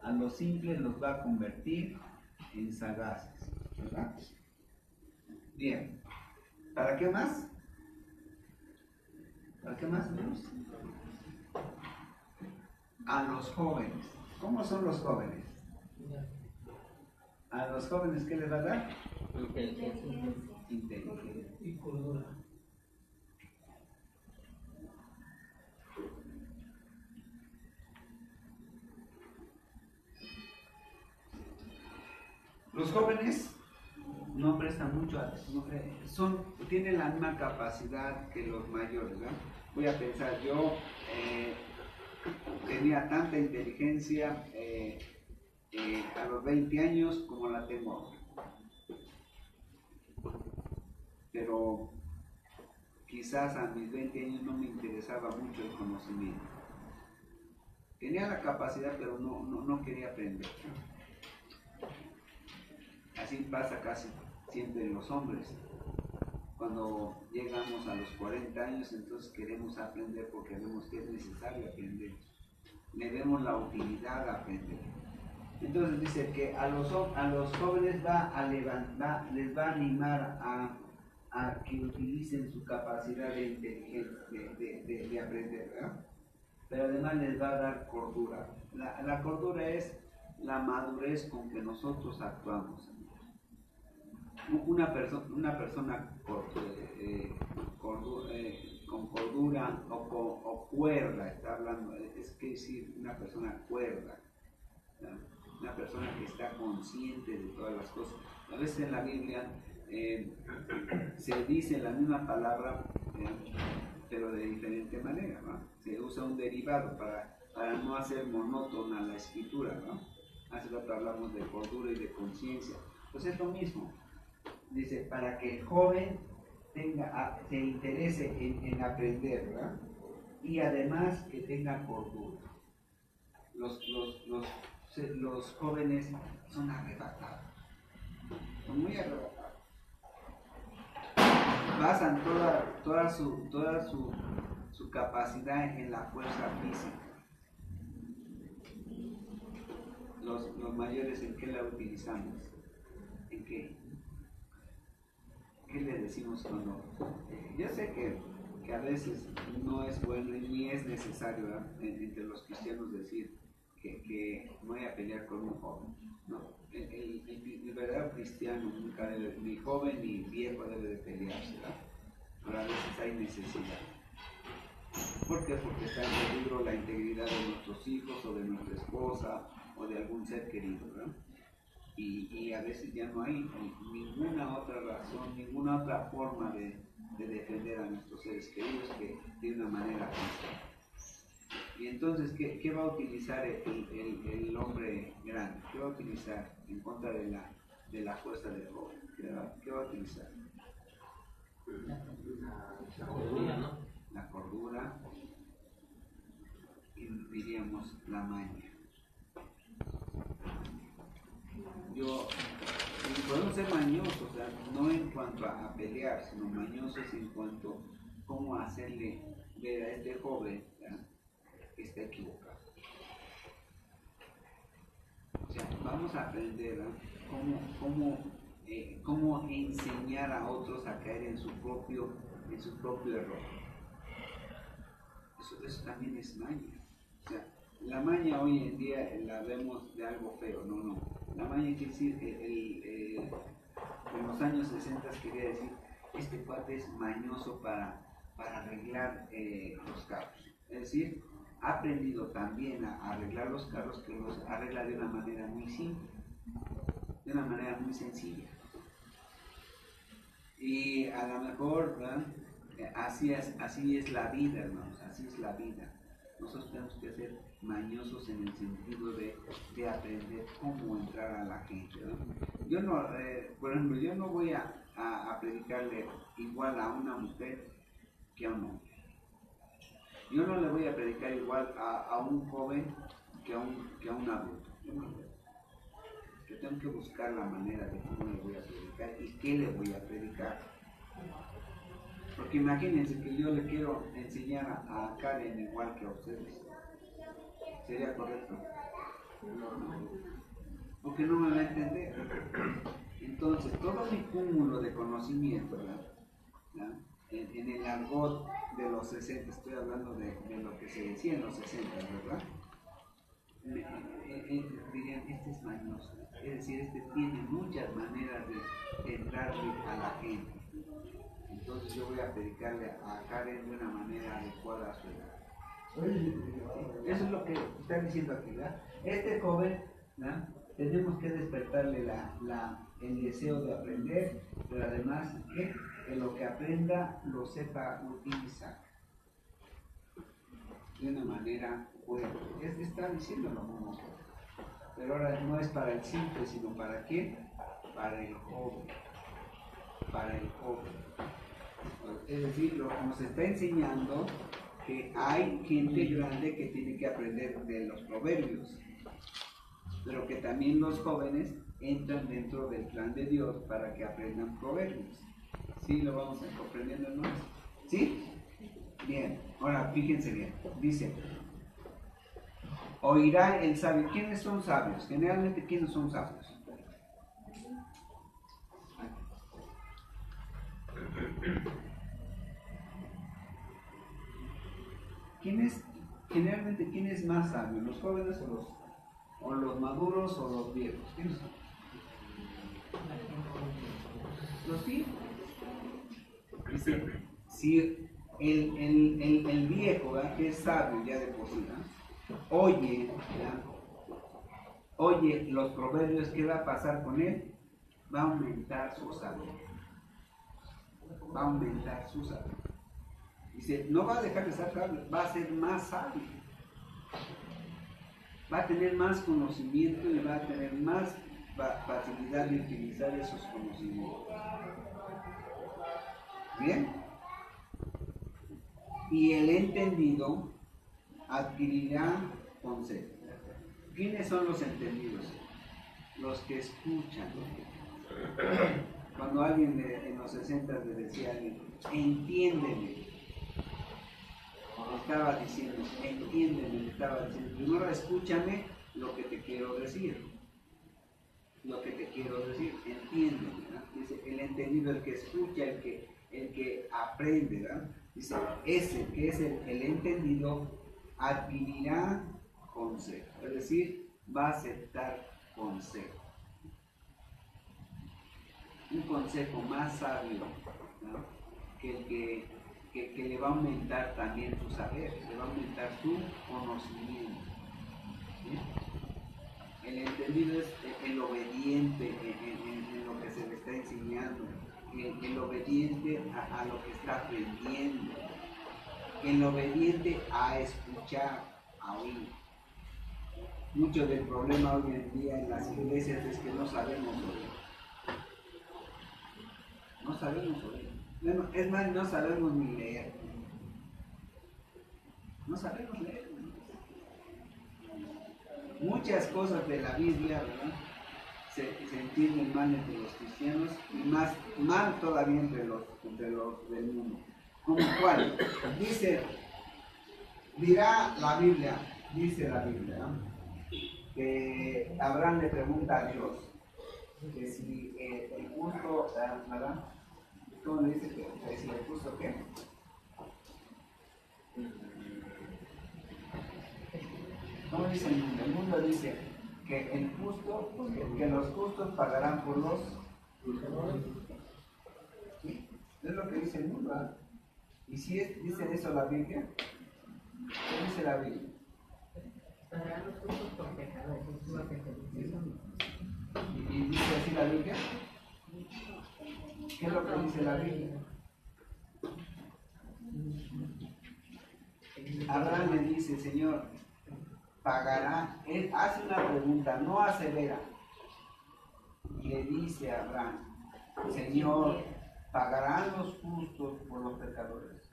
A los simples los va a convertir en sagaces, ¿verdad? Bien, ¿para qué más? ¿Para qué más, amigos? A los jóvenes. ¿Cómo son los jóvenes? A los jóvenes, ¿qué les va a dar? Inteligencia. Y cordura. Los jóvenes no prestan mucho atención, tienen la misma capacidad que los mayores, ¿verdad? Voy a pensar, yo tenía tanta inteligencia a los 20 años como la tengo ahora. Pero quizás a mis 20 años no me interesaba mucho el conocimiento. Tenía la capacidad, pero no quería aprender. Así pasa casi siempre en los hombres. Cuando llegamos a los 40 años, entonces queremos aprender porque vemos que es necesario aprender. Le vemos la utilidad a aprender. Entonces dice que a los jóvenes les va a animar a que utilicen su capacidad de inteligencia, de aprender, ¿verdad? Pero además les va a dar cordura. La cordura es la madurez con que nosotros actuamos. Una persona con cordura o cuerda, está hablando, es que decir una persona cuerda, ¿no? Una persona que está consciente de todas las cosas. A veces en la Biblia se dice la misma palabra, pero de diferente manera, ¿no? Se usa un derivado para no hacer monótona la escritura, ¿no? Hace rato hablamos de cordura y de conciencia. Pues es lo mismo. Dice, para que el joven se interese en aprender, ¿verdad? Y además que tenga cordura. Los jóvenes son arrebatados, son muy arrebatados. Basan toda su capacidad en la fuerza física. Los mayores, ¿en qué la utilizamos? ¿En qué? ¿Qué le decimos cuando? Yo sé que a veces no es bueno y ni es necesario, ¿verdad? Entre los cristianos decir que voy a pelear con un joven. No, el verdadero cristiano nunca debe, ni joven ni viejo debe de pelearse, ¿verdad? Pero a veces hay necesidad. ¿Por qué? Porque está en peligro la integridad de nuestros hijos o de nuestra esposa o de algún ser querido, ¿verdad? Y a veces ya no hay ninguna otra razón, ninguna otra forma de defender a nuestros seres queridos que de una manera justa. Y entonces, ¿qué va a utilizar el hombre grande? ¿Qué va a utilizar en contra de la fuerza del joven? ¿Qué va a utilizar? La cordura, ¿no? La cordura y diríamos la maña. Podemos ser mañosos, o sea, no en cuanto a pelear, sino mañosos en cuanto a cómo hacerle ver a este joven, ¿verdad?, que está equivocado. O sea, vamos a aprender, ¿verdad?, cómo enseñar a otros a caer en su propio error. Eso también es maña. O sea, la maña hoy en día la vemos de algo feo, no. La maña quiere decir, en los años 60 quería decir, este cuate es mañoso para arreglar los carros. Es decir, ha aprendido también a arreglar los carros, que los arregla de una manera muy simple, de una manera muy sencilla. Y a lo mejor, ¿verdad?, así es la vida, hermanos, así es la vida. Nosotros tenemos que ser mañosos en el sentido de aprender cómo entrar a la gente, ¿no? Yo no, por ejemplo, yo no voy a predicarle igual a una mujer que a un hombre. Yo no le voy a predicar igual a un joven que a un adulto. Yo tengo que buscar la manera de cómo le voy a predicar y qué le voy a predicar. Porque imagínense que yo le quiero enseñar a Karen igual que a ustedes. ¿Sería correcto? No. porque no me va a entender. Entonces, todo mi cúmulo de conocimiento, ¿verdad? En el argot de los 60, estoy hablando de lo que se decía en los 60, ¿verdad? Dirían, este es mañoso, es decir, este tiene muchas maneras de entrarle a la gente. Entonces yo voy a predicarle a Karen de una manera adecuada a su edad. Eso es lo que está diciendo aquí, ¿verdad? Este joven, ¿verdad? Tenemos que despertarle el deseo de aprender, pero además que lo que aprenda lo sepa utilizar de una manera buena. Está diciendo lo mismo, pero ahora no es para el simple, sino para quién, para el joven, para el joven. Es decir, nos está enseñando que hay gente grande que tiene que aprender de los proverbios, pero que también los jóvenes entran dentro del plan de Dios para que aprendan proverbios. ¿Sí? ¿Lo vamos comprendiendo, no? ¿Sí? Bien, ahora fíjense bien, dice, oirá el sabio. ¿Quiénes son sabios? Generalmente, ¿quiénes son sabios? Generalmente, ¿quién es más sabio? ¿Los jóvenes o los maduros o los viejos? ¿Quiénes son? Los viejos. Dice, si el viejo, ¿verdad? Que es sabio ya de por sí, oye, ¿verdad? Oye los proverbios, ¿qué va a pasar con él? Va a aumentar su sabiduría. Va a aumentar su sabiduría. Dice, no va a dejar de ser sabio, va a ser más sabio. Va a tener más conocimiento y va a tener más facilidad de utilizar esos conocimientos. ¿Bien? Y el entendido adquirirá consejo. ¿Quiénes son los entendidos? Los que escuchan. Cuando alguien en los 60 le decía a alguien, entiéndeme, le estaba diciendo, entiéndeme, le estaba diciendo, primero escúchame lo que te quiero decir. Lo que te quiero decir, entiéndeme, ¿verdad? Dice, el entendido, el que escucha, el que aprende, ¿verdad? Dice, ese que es el entendido adquirirá consejo, es decir, va a aceptar consejo. Un consejo más sabio, ¿no? que le va a aumentar también su saber, le va a aumentar su conocimiento. ¿Sí? El entendido es el obediente en lo que se le está enseñando, el obediente a lo que está aprendiendo, el obediente a escuchar, a oír. Mucho del problema hoy en día en las iglesias es que no sabemos oír. No sabemos oír. Bueno, es más, no sabemos ni leer. No sabemos leer. Muchas cosas de la Biblia, ¿verdad? Se entienden mal entre los cristianos y más mal todavía entre los del mundo. ¿Como cuál? Dirá la Biblia, dice la Biblia, ¿no? Que Abraham le pregunta a Dios que si el justo, ¿verdad? ¿Cómo le dice que si el justo qué? ¿Cómo dice el mundo? El mundo dice que el justo, que los justos pagarán por los pecadores. ¿Sí? Es lo que dice el mundo, ¿verdad? ¿Y si dice eso la Biblia? ¿Qué dice la Biblia? Pagarán los justos por pecadores, es lo que se dice. ¿Y dice así la Biblia? ¿Qué es lo que dice la Biblia? Abraham le dice, Señor, pagará. Él hace una pregunta, no asevera. Y le dice a Abraham, Señor, ¿pagarán los justos por los pecadores?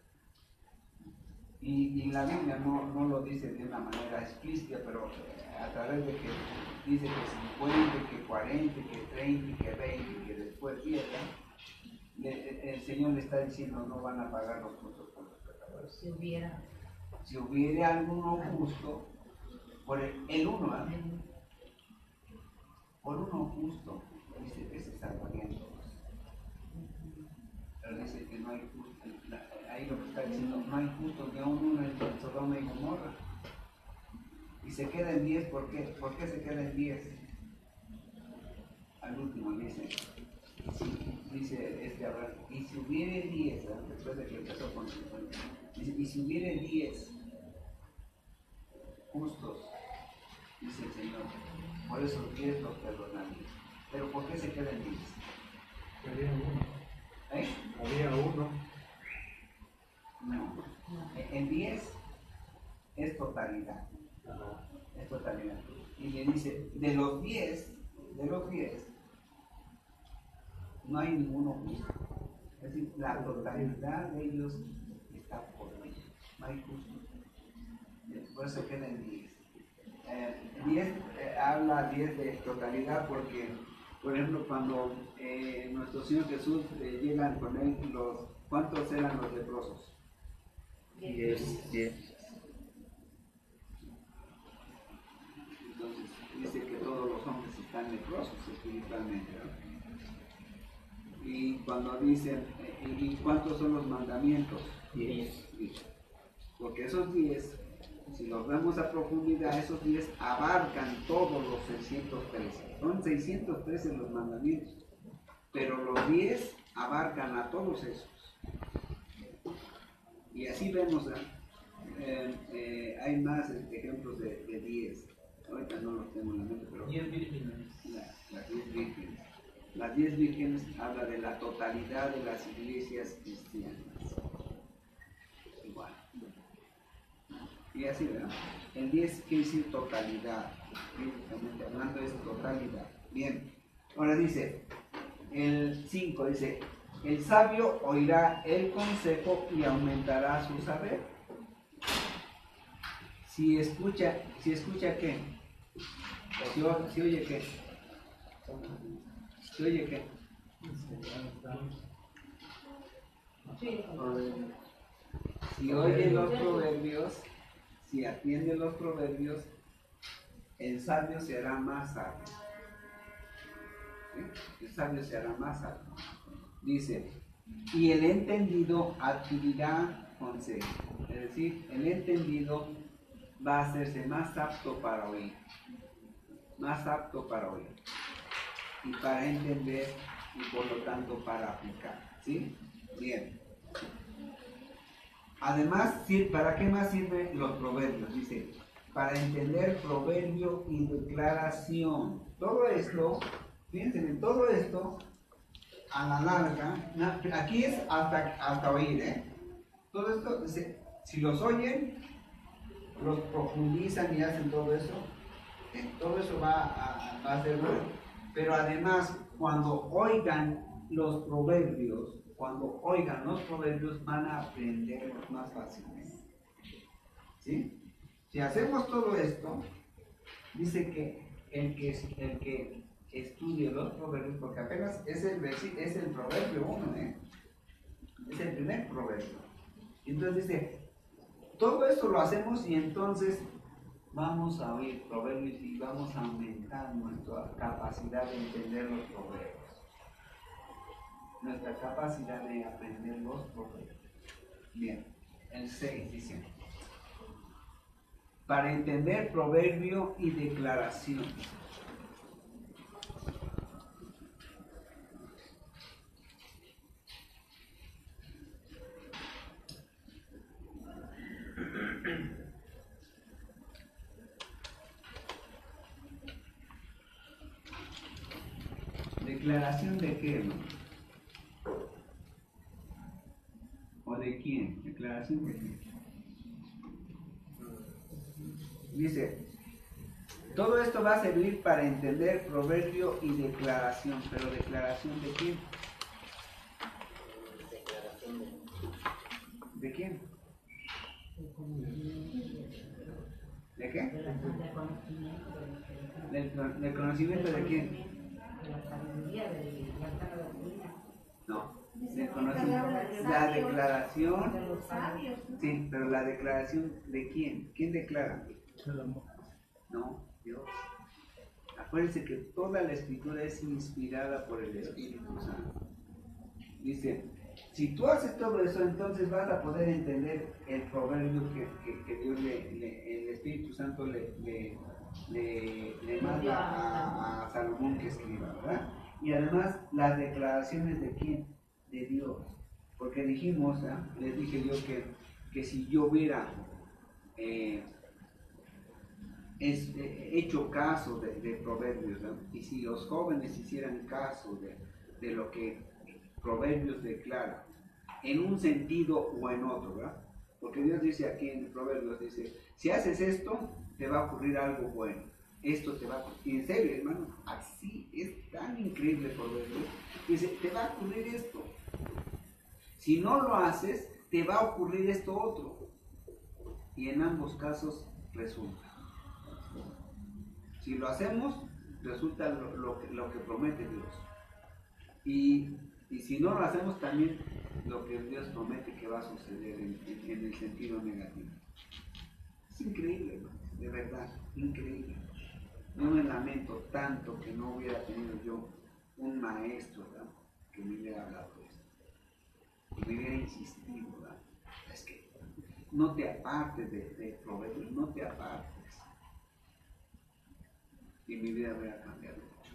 Y la Biblia no lo dice de una manera explícita, pero a través de que dice que 50, que 40, que 30, que 20, que después 10, el Señor le está diciendo no van a pagar los justos por los pecadores. Si hubiera alguno justo, por el uno, por uno justo, dice que se salvarían todos. Pero dice que no hay justo, ahí lo que está diciendo, no hay justo ni aún uno en Sodoma y Gomorra. Y se queda en 10, ¿por qué? ¿Por qué se queda en 10? Al último dice, dice Abraham, y si hubiere 10, después de que empezó con 50, dice, y si hubiere 10 justos, dice el Señor, por esos 10 los perdonaría. Pero ¿por qué se queda en 10? Había uno. ¿Eh? Había uno. No. En 10 es totalidad. Ajá. Es totalidad. Y le dice, de los 10, no hay ninguno justo. Es decir, la totalidad de ellos está por mí. No hay justo. Por eso queda en 10. 10 habla 10 de totalidad porque, por ejemplo, cuando nuestro Señor Jesús llegan con él, ¿cuántos eran los leprosos? 10. Entonces, dice que todos los hombres están leprosos espiritualmente, ¿no? Y cuando dicen, ¿y cuántos son los mandamientos? 10. Porque esos 10, si los vemos a profundidad, esos 10 abarcan todos los 613. Son 613 los mandamientos, pero los 10 abarcan a todos esos. Y así vemos, hay más ejemplos de 10. Ahorita no los tengo en la mente, pero 10 vírgenes. las 10 vírgenes. Las 10 vírgenes habla de la totalidad de las iglesias cristianas. Igual. Y así, ¿verdad? El 10 quiere decir totalidad. Bíblicamente hablando es totalidad. Bien. Ahora dice, el 5 dice, el sabio oirá el consejo y aumentará su saber. Si escucha ¿qué? Si oye ¿qué? ¿Si oye qué? Si oye los proverbios, si atiende los proverbios, el sabio se hará más sabio. ¿Sí? El sabio se hará más sabio. Dice, y el entendido adquirirá consejo. Es decir, el entendido va a hacerse más apto para oír. Más apto para oír. Y para entender y por lo tanto para aplicar. ¿Sí? Bien. Además, ¿para qué más sirven los proverbios? Dice, para entender proverbio y declaración. Todo esto, fíjense en todo esto, a la larga, aquí es hasta oír, ¿eh? Todo esto, dice, si los oyen, los profundizan y hacen todo eso va a ser bueno. Pero además, cuando oigan los proverbios, van a aprender más fácilmente. ¿Sí? Si hacemos todo esto, dice que el que estudie los proverbios, porque apenas es el proverbio 1, es el primer proverbio. Entonces dice, todo esto lo hacemos y entonces vamos a oír proverbios y vamos a aumentar nuestra capacidad de entender los proverbios. Nuestra capacidad de aprender los proverbios. Bien, el 6 dice, para entender proverbio y declaración. ¿Declaración de qué, no? ¿O de quién? ¿Declaración de quién? Dice, todo esto va a servir para entender proverbio y declaración, pero ¿declaración de quién? ¿De quién? ¿De qué? ¿Del conocimiento de quién? De la sabiduría, de la sana doctrina. No, del conocimiento. La declaración. De los sabios. Sí, pero la declaración de quién. ¿Quién declara? No, Dios. Acuérdense que toda la escritura es inspirada por el Espíritu Santo. Dice, si tú haces todo eso, entonces vas a poder entender el proverbio que Dios el Espíritu Santo le manda a Salomón que escriba, ¿verdad? Y además las declaraciones de quién, de Dios. Porque dijimos, les dije yo que si yo hubiera hecho caso de Proverbios, ¿no? Y si los jóvenes hicieran caso de lo que Proverbios declara, en un sentido o en otro, ¿verdad? Porque Dios dice aquí en Proverbios, dice, si haces esto, te va a ocurrir algo bueno. Esto te va a ocurrir. Y en serio, hermano, así es tan increíble Proverbios. Dice, te va a ocurrir esto. Si no lo haces, te va a ocurrir esto otro. Y en ambos casos resulta. Si lo hacemos, resulta lo que promete Dios. Y si no lo hacemos, también lo que Dios promete que va a suceder en el sentido negativo. Es increíble, hermano, de verdad, increíble. Yo me lamento tanto que no hubiera tenido yo un maestro, ¿verdad?, que me hubiera hablado de esto, que me hubiera insistido, ¿verdad? Es que no te apartes de Proverbios, no te apartes. Y mi vida hubiera cambiado mucho.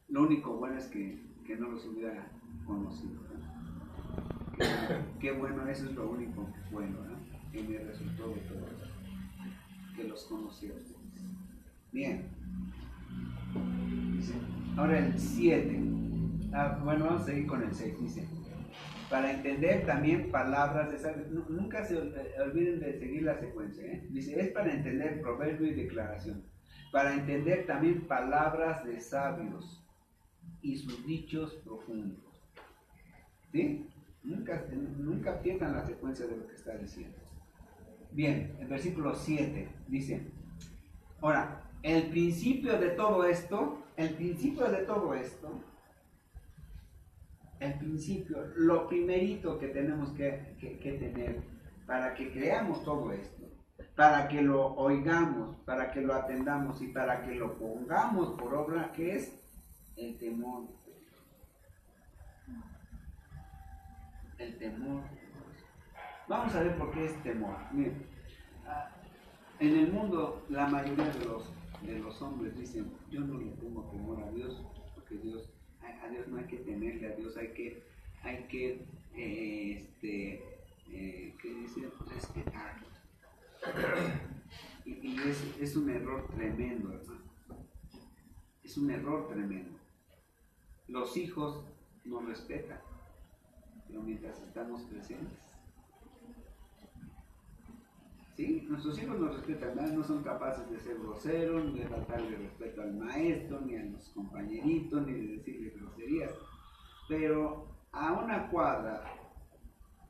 Lo único bueno es que no los hubiera conocido, ¿verdad? Qué bueno, eso es lo único bueno, ¿verdad?, que me resultó de todo eso, que los conocí a ustedes. Bien. Dice, ahora el 7. Bueno, vamos a seguir con el 6. Dice, para entender también palabras de sabios. Nunca se olviden de seguir la secuencia, ¿eh? Dice, es para entender proverbio y declaración. Para entender también palabras de sabios y sus dichos profundos. ¿Sí? Nunca pierdan la secuencia de lo que está diciendo. Bien, el versículo 7 dice, ahora, el principio de todo esto, lo primerito que tenemos que tener para que creamos todo esto, para que lo oigamos, para que lo atendamos y para que lo pongamos por obra, que es el temor. El temor. Vamos a ver por qué es temor. Miren, en el mundo la mayoría de los hombres dicen, yo no le tengo temor a Dios, porque a Dios no hay que temerle, a Dios hay que ¿qué dice? Respetarlo. Y es un error tremendo, hermano. Es un error tremendo. Los hijos nos respetan, pero mientras estamos presentes, ¿sí? Nuestros hijos nos respetan, ¿verdad? No son capaces de ser groseros, ni de faltarle respeto al maestro, ni a los compañeritos, ni de decirle groserías. Pero a una cuadra,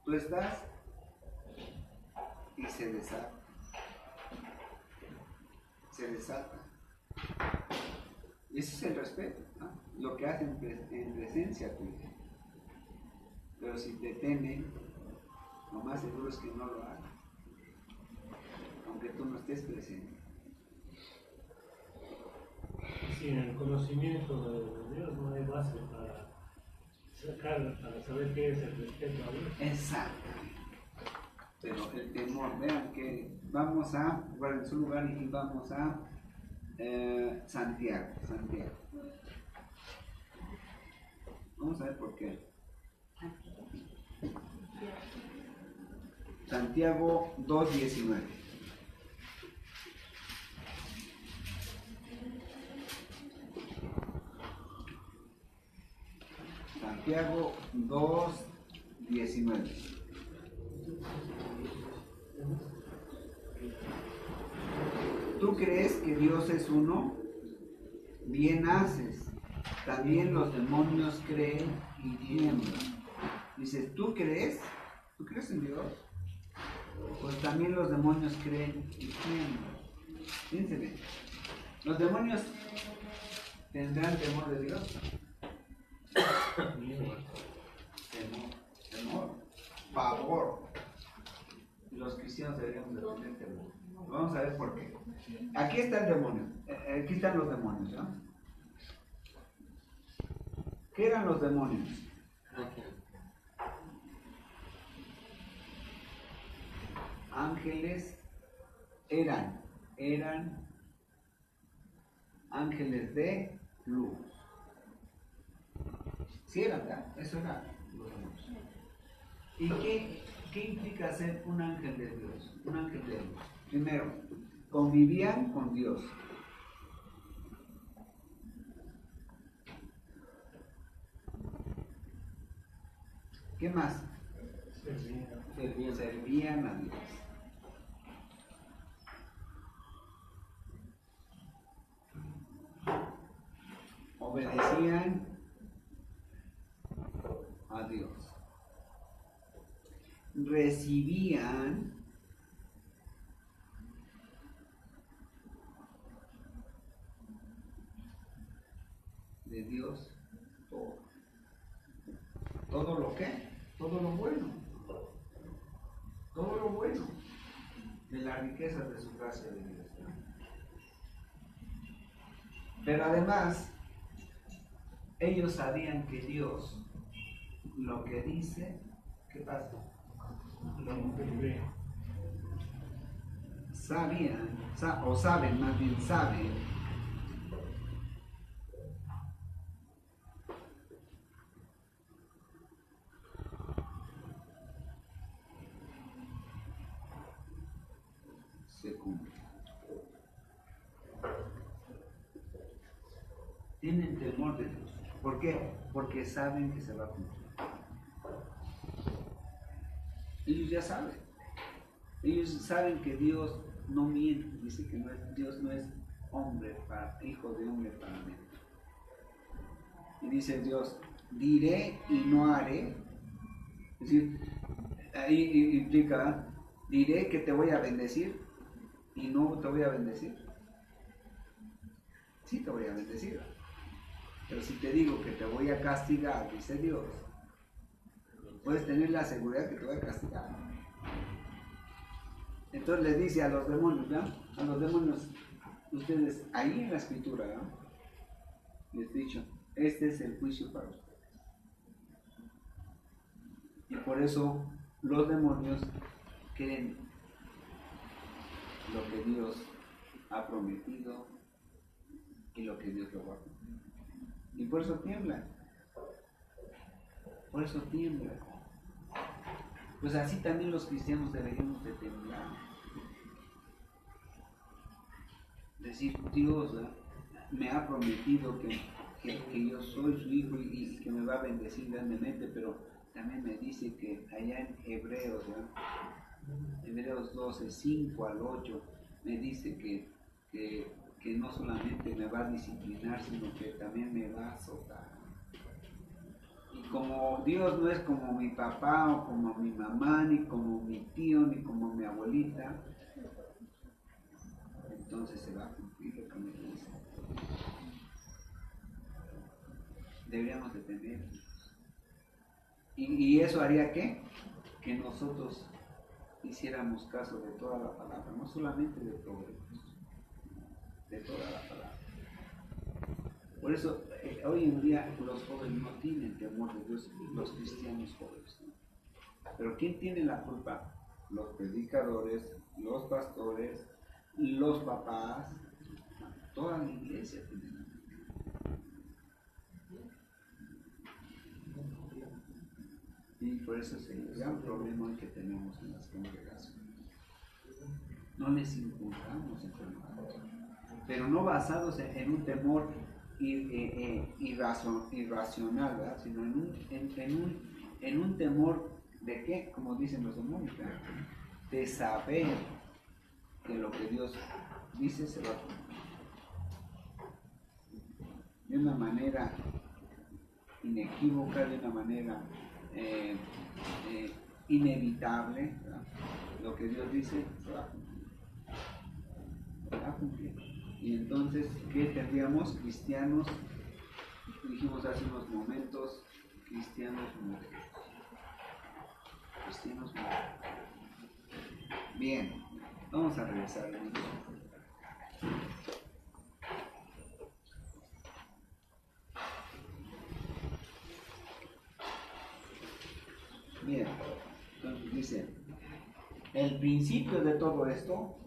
tú estás y se desata. Se desata. Ese es el respeto, ¿no? Lo que hacen en presencia tuya. Pero si te temen, lo más seguro es que no lo hagan, aunque tú no estés presente. Sí, en el conocimiento de Dios no hay base para saber qué es el respeto a Dios. Exactamente. Pero el temor, vean que vamos a, guarden su lugar y vamos a Santiago. Vamos a ver por qué. Santiago 2:19. Santiago 2:19. ¿Tú crees que Dios es uno? Bien haces. También los demonios creen y tiemblan. Dices, ¿tú crees? ¿Tú crees en Dios? Pues también los demonios creen y tiemblan. Fíjense bien. ¿Los demonios tendrán temor de Dios? Temor, pavor. Los cristianos deberíamos de tener temor. Vamos a ver por qué. Aquí está el demonio. Aquí están los demonios, ¿no? ¿Qué eran los demonios? Ángeles eran ángeles de luz. Sí eran, ¿verdad? Eso era los demonios. ¿Y qué implica ser un ángel de Dios? Un ángel de luz. Primero, convivían con Dios. ¿Qué más? Servían a Dios. Obedecían a Dios. Recibían de Dios todo. ¿Todo lo qué? Todo lo bueno. Todo lo bueno de la riqueza de su gracia de Dios. Pero además, ellos sabían que Dios lo que dice, ¿qué pasa? Lo que ve. Sabían, o saben, más bien saben, se cumple. Tienen temor de Dios. ¿Por qué? Porque saben que se va a cumplir. Ellos ya saben. Ellos saben que Dios no miente. Dice que Dios no es hombre hijo de hombre para mentir. Y dice Dios, diré y no haré. Es decir, ahí implica, diré que te voy a bendecir y no te voy a bendecir. Sí te voy a bendecir. Pero si te digo que te voy a castigar, dice Dios, puedes tener la seguridad que te voy a castigar. Entonces les dice a los demonios, ¿verdad? A los demonios, ustedes, ahí en la escritura, ¿verdad? Les he dicho, este es el juicio para ustedes. Y por eso los demonios creen lo que Dios ha prometido y lo que Dios lo va a cumplir. Y por eso tiemblan. Por eso tiemblan. Pues así también los cristianos deberíamos de temblar. Decir, Dios me ha prometido que yo soy su hijo y que me va a bendecir grandemente, pero también me dice que allá en Hebreos, Hebreos 12, 5 al 8, me dice que no solamente me va a disciplinar, sino que también me va a azotar. Y como Dios no es como mi papá o como mi mamá, ni como mi tío, ni como mi abuelita, entonces se va a cumplir lo que me dice. Deberíamos de temer. ¿Y eso haría qué? Que nosotros hiciéramos caso de toda la palabra, no solamente de Proverbios, de toda la palabra. Por eso, hoy en día los jóvenes no tienen temor de Dios, los cristianos jóvenes, ¿no? Pero ¿quién tiene la culpa? Los predicadores, los pastores, los papás, toda la iglesia tiene la culpa. Y por eso es el gran problema que tenemos en las congregaciones. No les inculcamos enfermedades, pero no basados en un temor irracional, ¿verdad? Sino en un temor de qué, como dicen los demonios, ¿verdad? De saber que lo que Dios dice se va a cumplir. De una manera inequívoca, de una manera inevitable, ¿verdad? Lo que Dios dice se va a cumplir. Se va a cumplir. Y entonces, ¿qué tendríamos? Cristianos, dijimos hace unos momentos, cristianos modernos. Cristianos modernos. Bien. Vamos a regresar. Bien, entonces dice, el principio de todo esto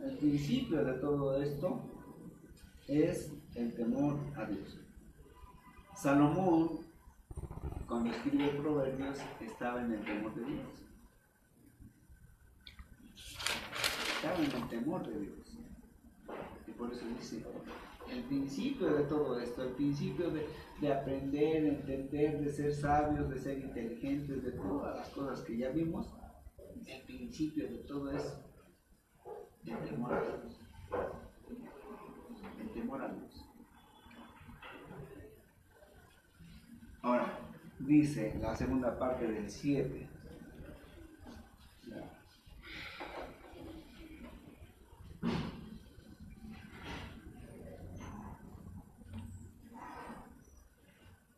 es el temor a Dios. Salomón, cuando escribe Proverbios, estaba en el temor de Dios. Estaba en el temor de Dios. Y por eso dice, el principio de todo esto, el principio de aprender, de entender, de ser sabios, de ser inteligentes, de todas las cosas que ya vimos, el principio de todo es el temor a Dios. El temor a Dios. Ahora, dice la segunda parte del 7.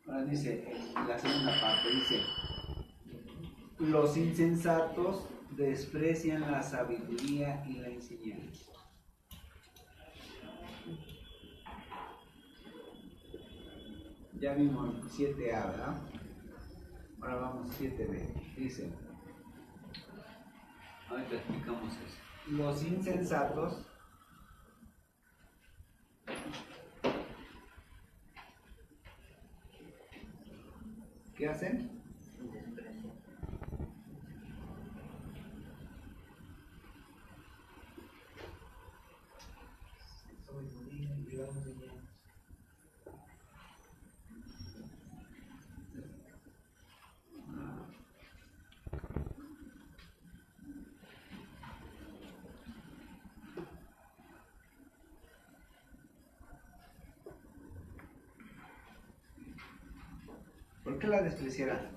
Ahora dice, la segunda parte dice, los insensatos desprecian la sabiduría y la enseñanza. Ya vimos 7a, ¿verdad? Ahora vamos a 7b. Dice, ahorita explicamos eso. Los insensatos ¿qué hacen? ¿Por qué la despreciarán?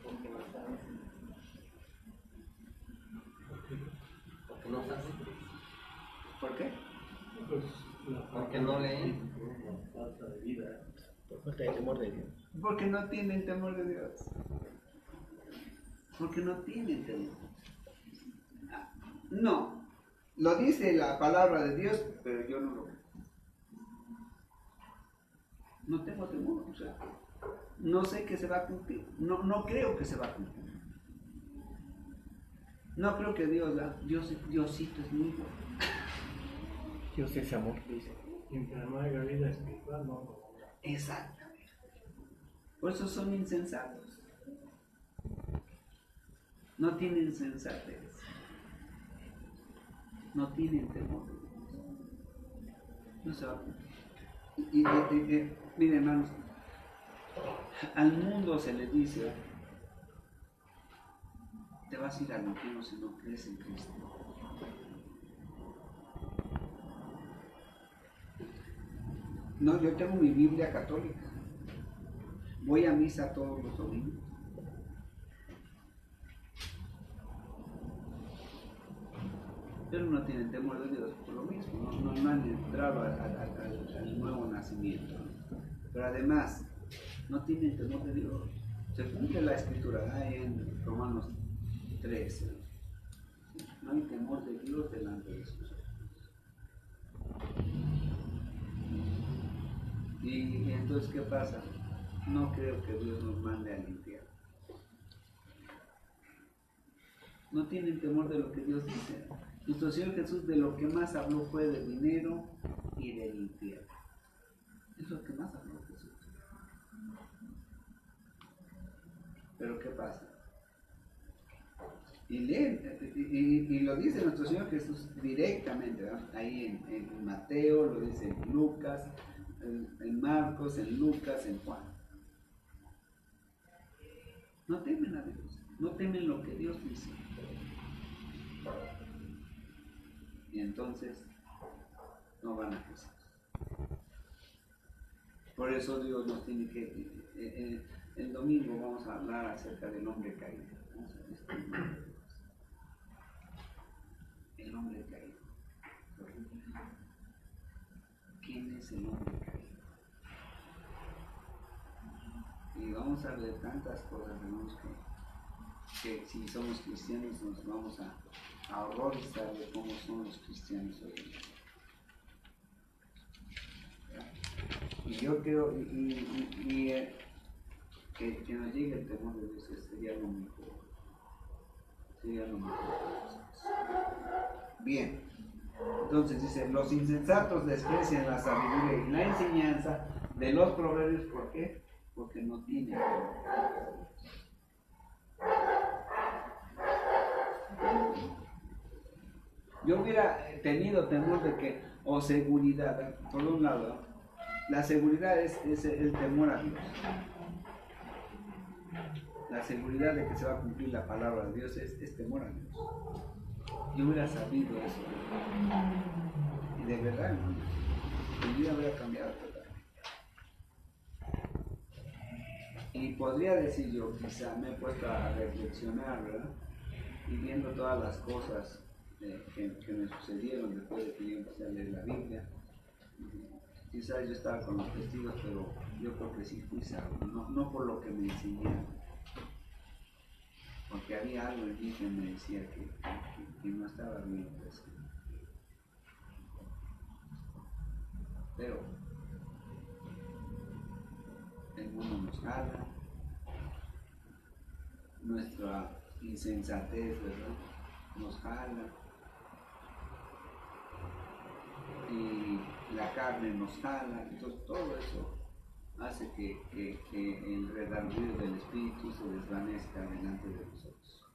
Porque no saben. ¿Por qué? Porque no leen. Por falta de temor de Dios. Porque no tienen temor de Dios. Porque no tienen temor. No, lo dice la palabra de Dios, pero yo no lo creo. No tengo temor, o sea, no sé que se va a cumplir. No creo que se va a cumplir. No creo que Diosito es muy bueno. Dios es amor, dice. Mientras no haya vida espiritual, no. Exactamente. Por eso son insensatos. No tienen sensatez. No tienen temor. No se va a cumplir. Miren, hermanos, al mundo se le dice, te vas a ir al infierno si no crees en Cristo. No, yo tengo mi Biblia católica. Voy a misa todos los domingos. Pero no tienen temor de Dios por lo mismo, no han entrado al nuevo nacimiento. Pero además, no tienen temor de Dios. Se cumple la escritura ahí en Romanos 13. No hay temor de Dios delante de sus ojos. Y entonces, ¿qué pasa? No creo que Dios nos mande al infierno. No tienen temor de lo que Dios dice. Nuestro Señor Jesús de lo que más habló fue de dinero y del infierno. Es lo que más habló Jesús. Pero ¿qué pasa? Y lo dice nuestro Señor Jesús directamente, ¿verdad? Ahí en Mateo, lo dice en Lucas, en Marcos, en Lucas, en Juan. No temen a Dios, no temen lo que Dios dice. Y entonces no van a Jesús. Por eso Dios nos tiene que... el domingo vamos a hablar acerca del hombre caído. El hombre caído. ¿Quién es el hombre caído? Y vamos a ver tantas cosas, hermanos, que si somos cristianos nos vamos a horrorizar de cómo son los cristianos hoy en día. Y yo creo, que nos llegue el temor de Dios sería lo mejor. Sería lo mejor. Bien, entonces dice, los insensatos desprecian la sabiduría y la enseñanza de los proverbios. ¿Por qué? Porque no tienen. Yo hubiera tenido temor de que, o seguridad, por un lado, la seguridad es el temor a Dios. La seguridad de que se va a cumplir la palabra de Dios es temor a Dios. Yo hubiera sabido eso. Y de verdad, hermano, mi vida hubiera cambiado totalmente. Y podría decir yo, quizá me he puesto a reflexionar, ¿verdad? Y viendo todas las cosas que me sucedieron después de que yo empecé a leer la Biblia. Quizás yo estaba con los testigos, pero yo creo que sí fui salvo, no por lo que me enseñaron, porque había algo en mí que me decía que no estaba bien. Pues. Pero el mundo nos jala, nuestra insensatez, ¿verdad? Nos jala. Y la carne nos jala, entonces todo eso hace que el redarguir del Espíritu se desvanezca delante de nosotros.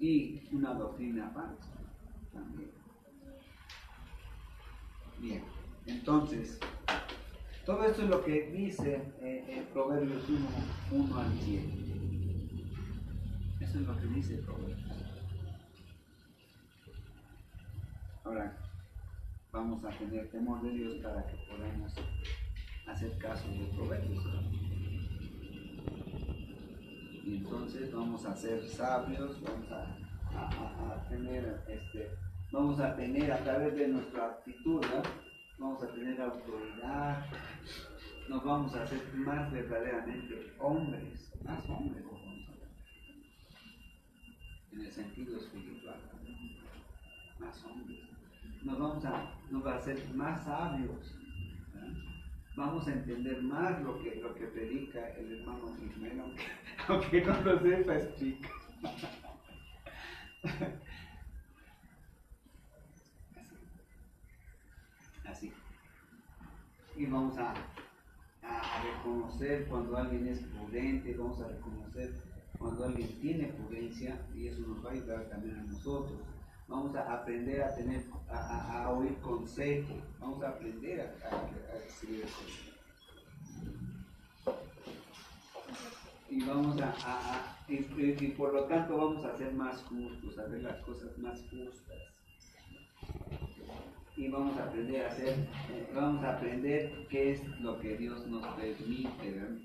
Y una doctrina falsa también. Bien, entonces, todo esto es lo que dice Proverbios 1 al 7. Eso es lo que dice Proverbios. Ahora, vamos a tener temor de Dios para que podamos hacer caso de Proverbios. Y entonces vamos a ser sabios, vamos a tener a través de nuestra actitud, ¿no? Vamos a tener autoridad, nos vamos a hacer más verdaderamente hombres, más hombres vamos a ver, en el sentido espiritual, más hombres. Nos va a hacer más sabios, ¿verdad? Vamos a entender más lo que predica el hermano Ismael, aunque no lo sepa explicar. Así. Y vamos a reconocer cuando alguien es prudente, vamos a reconocer cuando alguien tiene prudencia, y eso nos va a ayudar también a nosotros. Vamos a aprender a oír consejo, vamos a aprender a recibir el consejo. Y vamos y por lo tanto vamos a ser más justos, a ver las cosas más justas. Y vamos a aprender qué es lo que Dios nos permite, ¿verdad?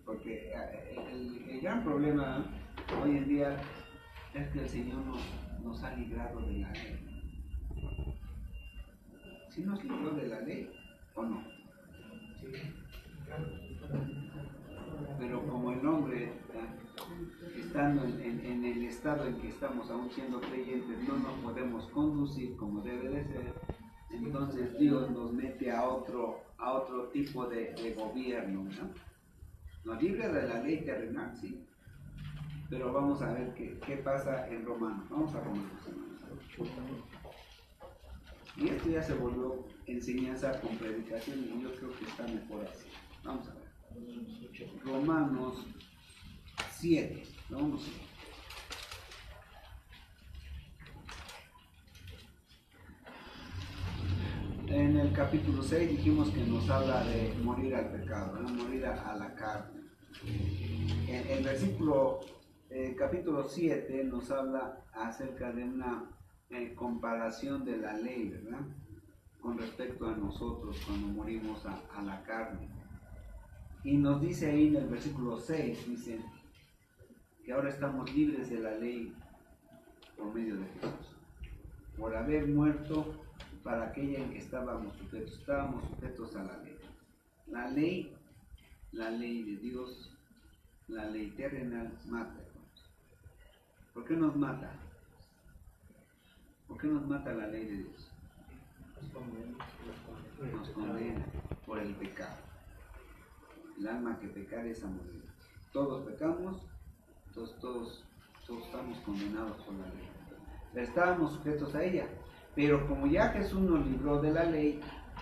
Porque el gran problema hoy en día es que el Señor nos ha librado de la ley. ¿Sí nos libró de la ley o no? Pero como el hombre, estando en el estado en que estamos aún siendo creyentes, no nos podemos conducir como debe de ser, entonces Dios nos mete a otro tipo de gobierno, ¿no? Nos libra de la ley terrenal, sí. Pero vamos a ver qué pasa en Romanos. Vamos a Romanos, hermanos. Y esto ya se volvió enseñanza con predicación y yo creo que está mejor así. Vamos a ver. Romanos 7. Vamos a ver. En el capítulo 6 dijimos que nos habla de morir al pecado, ¿no? Morir a la carne. En el versículo capítulo 7 nos habla acerca de una comparación de la ley, ¿verdad? Con respecto a nosotros cuando morimos a la carne. Y nos dice ahí en el versículo 6, dice que ahora estamos libres de la ley por medio de Jesús. Por haber muerto para aquella en que estábamos sujetos a la ley. La ley de Dios la ley terrenal mata. ¿Por qué nos mata? ¿Por qué nos mata la ley de Dios? Nos condena por el pecado. El alma que pecar es a morir. Todos pecamos, todos estamos condenados por la ley. Pero estábamos sujetos a ella. Pero como ya Jesús nos libró de la ley,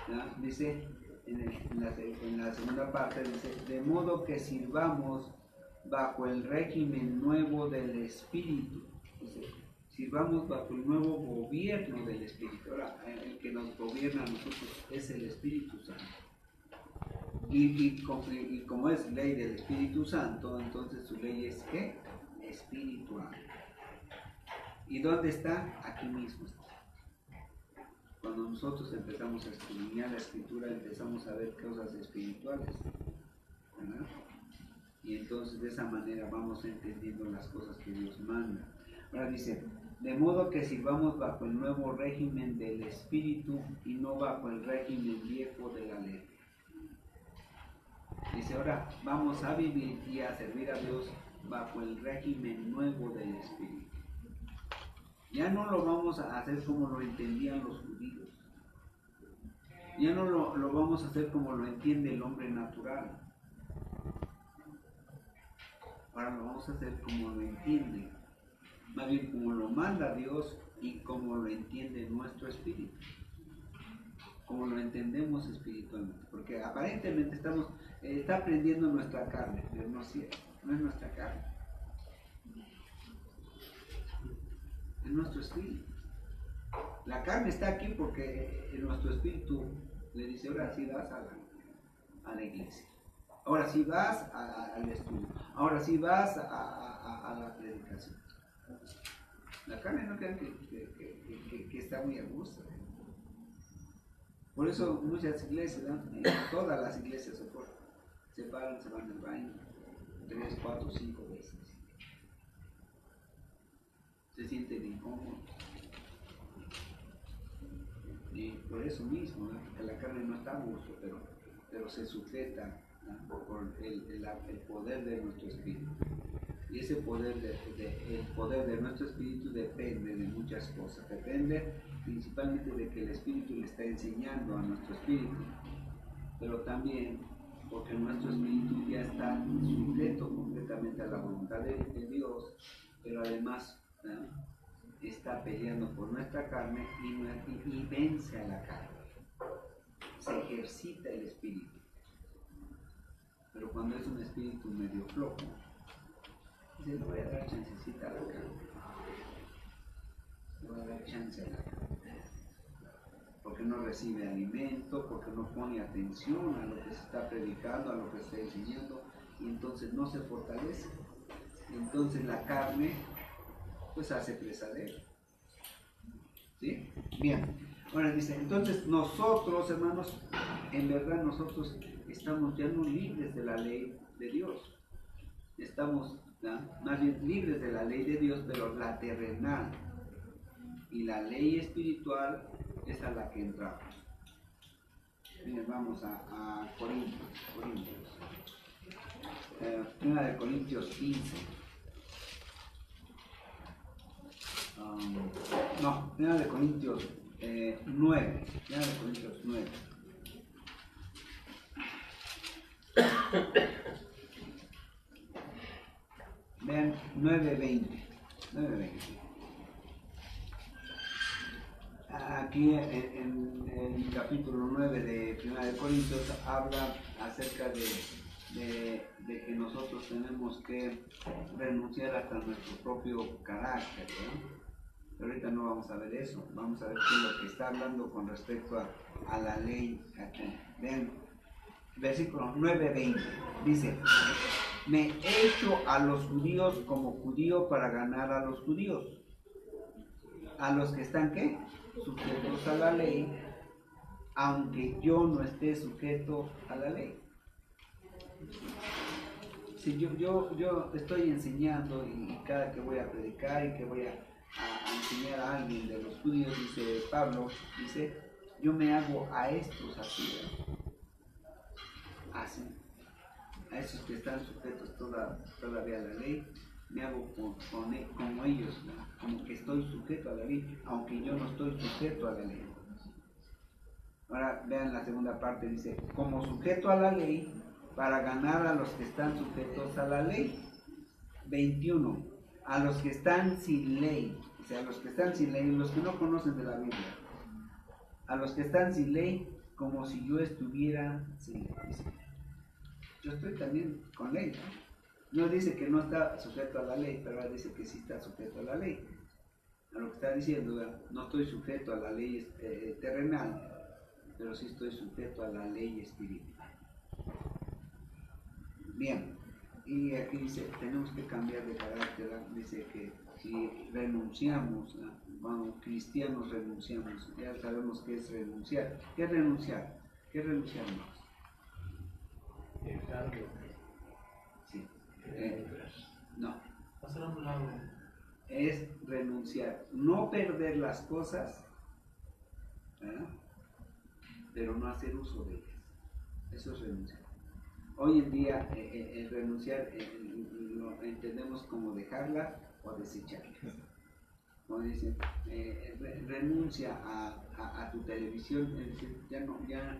¿no? Dice en la segunda parte, dice, de modo que sirvamos bajo el régimen nuevo del Espíritu. Dice, sirvamos bajo el nuevo gobierno del Espíritu. Ahora, el que nos gobierna a nosotros es el Espíritu Santo. Y como es ley del Espíritu Santo, entonces su ley es ¿qué? Espiritual. ¿Y dónde está? Aquí mismo está. Cuando nosotros empezamos a estudiar la Escritura, empezamos a ver cosas espirituales, ¿verdad? Y entonces de esa manera vamos entendiendo las cosas que Dios manda. Ahora dice, de modo que sirvamos bajo el nuevo régimen del Espíritu y no bajo el régimen viejo de la ley. Dice, ahora vamos a vivir y a servir a Dios bajo el régimen nuevo del Espíritu. Ya no lo vamos a hacer como lo entendían los judíos. Ya no lo vamos a hacer como lo entiende el hombre natural. Ahora lo vamos a hacer como lo entiende. Más bien como lo manda Dios y como lo entiende nuestro espíritu. Como lo entendemos espiritualmente. Porque aparentemente está aprendiendo nuestra carne, pero no es cierto. No es nuestra carne. En nuestro espíritu. La carne está aquí porque en nuestro espíritu le dice, ahora sí vas a la iglesia, ahora sí vas al estudio, ahora sí vas a la predicación. La carne no cree que está muy a gusto. Por eso muchas iglesias, todas las iglesias se paran, se van al baño 3, 4, 5 veces. Se sienten incómodos. Y por eso mismo, que la carne no está a gusto, pero se sujeta, ¿no? Por el poder de nuestro espíritu. Y ese poder el poder de nuestro espíritu depende de muchas cosas. Depende principalmente de que el espíritu le está enseñando a nuestro espíritu, pero también porque nuestro espíritu ya está sujeto completamente a la voluntad de Dios, pero además, ¿no? Está peleando por nuestra carne y vence a la carne. Se ejercita el espíritu. Pero cuando es un espíritu medio flojo, dice, le voy a dar chancecita a la carne. Le voy a dar chance a la carne. Porque no recibe alimento, porque no pone atención a lo que se está predicando, a lo que se está enseñando, y entonces no se fortalece. Entonces la carne pues hace presa de él. ¿Sí? Bien. Ahora dice, entonces nosotros, hermanos, en verdad nosotros estamos ya no libres de la ley de Dios. Estamos, ¿no? Más bien libres de la ley de Dios, pero la terrenal. Y la ley espiritual es a la que entramos. Miren, vamos a Corintios. 1 de Corintios 15. No, 1 de Corintios 9. 1 de Corintios 9. Vean, 9:20. Aquí en el capítulo 9 de 1 de Corintios habla acerca de que nosotros tenemos que renunciar hasta nuestro propio carácter, ¿no? Pero ahorita no vamos a ver eso, vamos a ver qué es lo que está hablando con respecto a la ley aquí. Vean, versículo 9:20, dice, me he hecho a los judíos como judío para ganar a los judíos. A los que están, ¿qué? Sujetos a la ley, aunque yo no esté sujeto a la ley. Si yo estoy enseñando y cada que voy a predicar y que voy a enseñar a alguien de los judíos, dice Pablo, dice, yo me hago a estos así, así. a esos que están sujetos todavía a la ley, me hago como ellos, ¿no? Como que estoy sujeto a la ley, aunque yo no estoy sujeto a la ley. Ahora vean la segunda parte, dice, como sujeto a la ley, para ganar a los que están sujetos a la ley. 21. A los que están sin ley, o sea, a los que están sin ley, los que no conocen de la Biblia, a los que están sin ley, como si yo estuviera sin ley. Dice, yo estoy también con ley, ¿no? No dice que no está sujeto a la ley, pero ahora dice que sí está sujeto a la ley. A lo que está diciendo, ¿verdad? No estoy sujeto a la ley terrenal, pero sí estoy sujeto a la ley espiritual. Bien, y aquí dice, tenemos que cambiar de carácter, ¿verdad? Dice que si renunciamos, cuando cristianos renunciamos, ya sabemos qué es renunciar. ¿Qué es renunciar? ¿Qué renunciamos? Dejarlo. Sí. No. Pasar a un lado. Es renunciar, no perder las cosas, ¿verdad? Pero no hacer uso de ellas. Eso es renunciar. Hoy en día el renunciar lo entendemos como dejarla o desecharla. Como dicen, renuncia a tu televisión, es decir, ya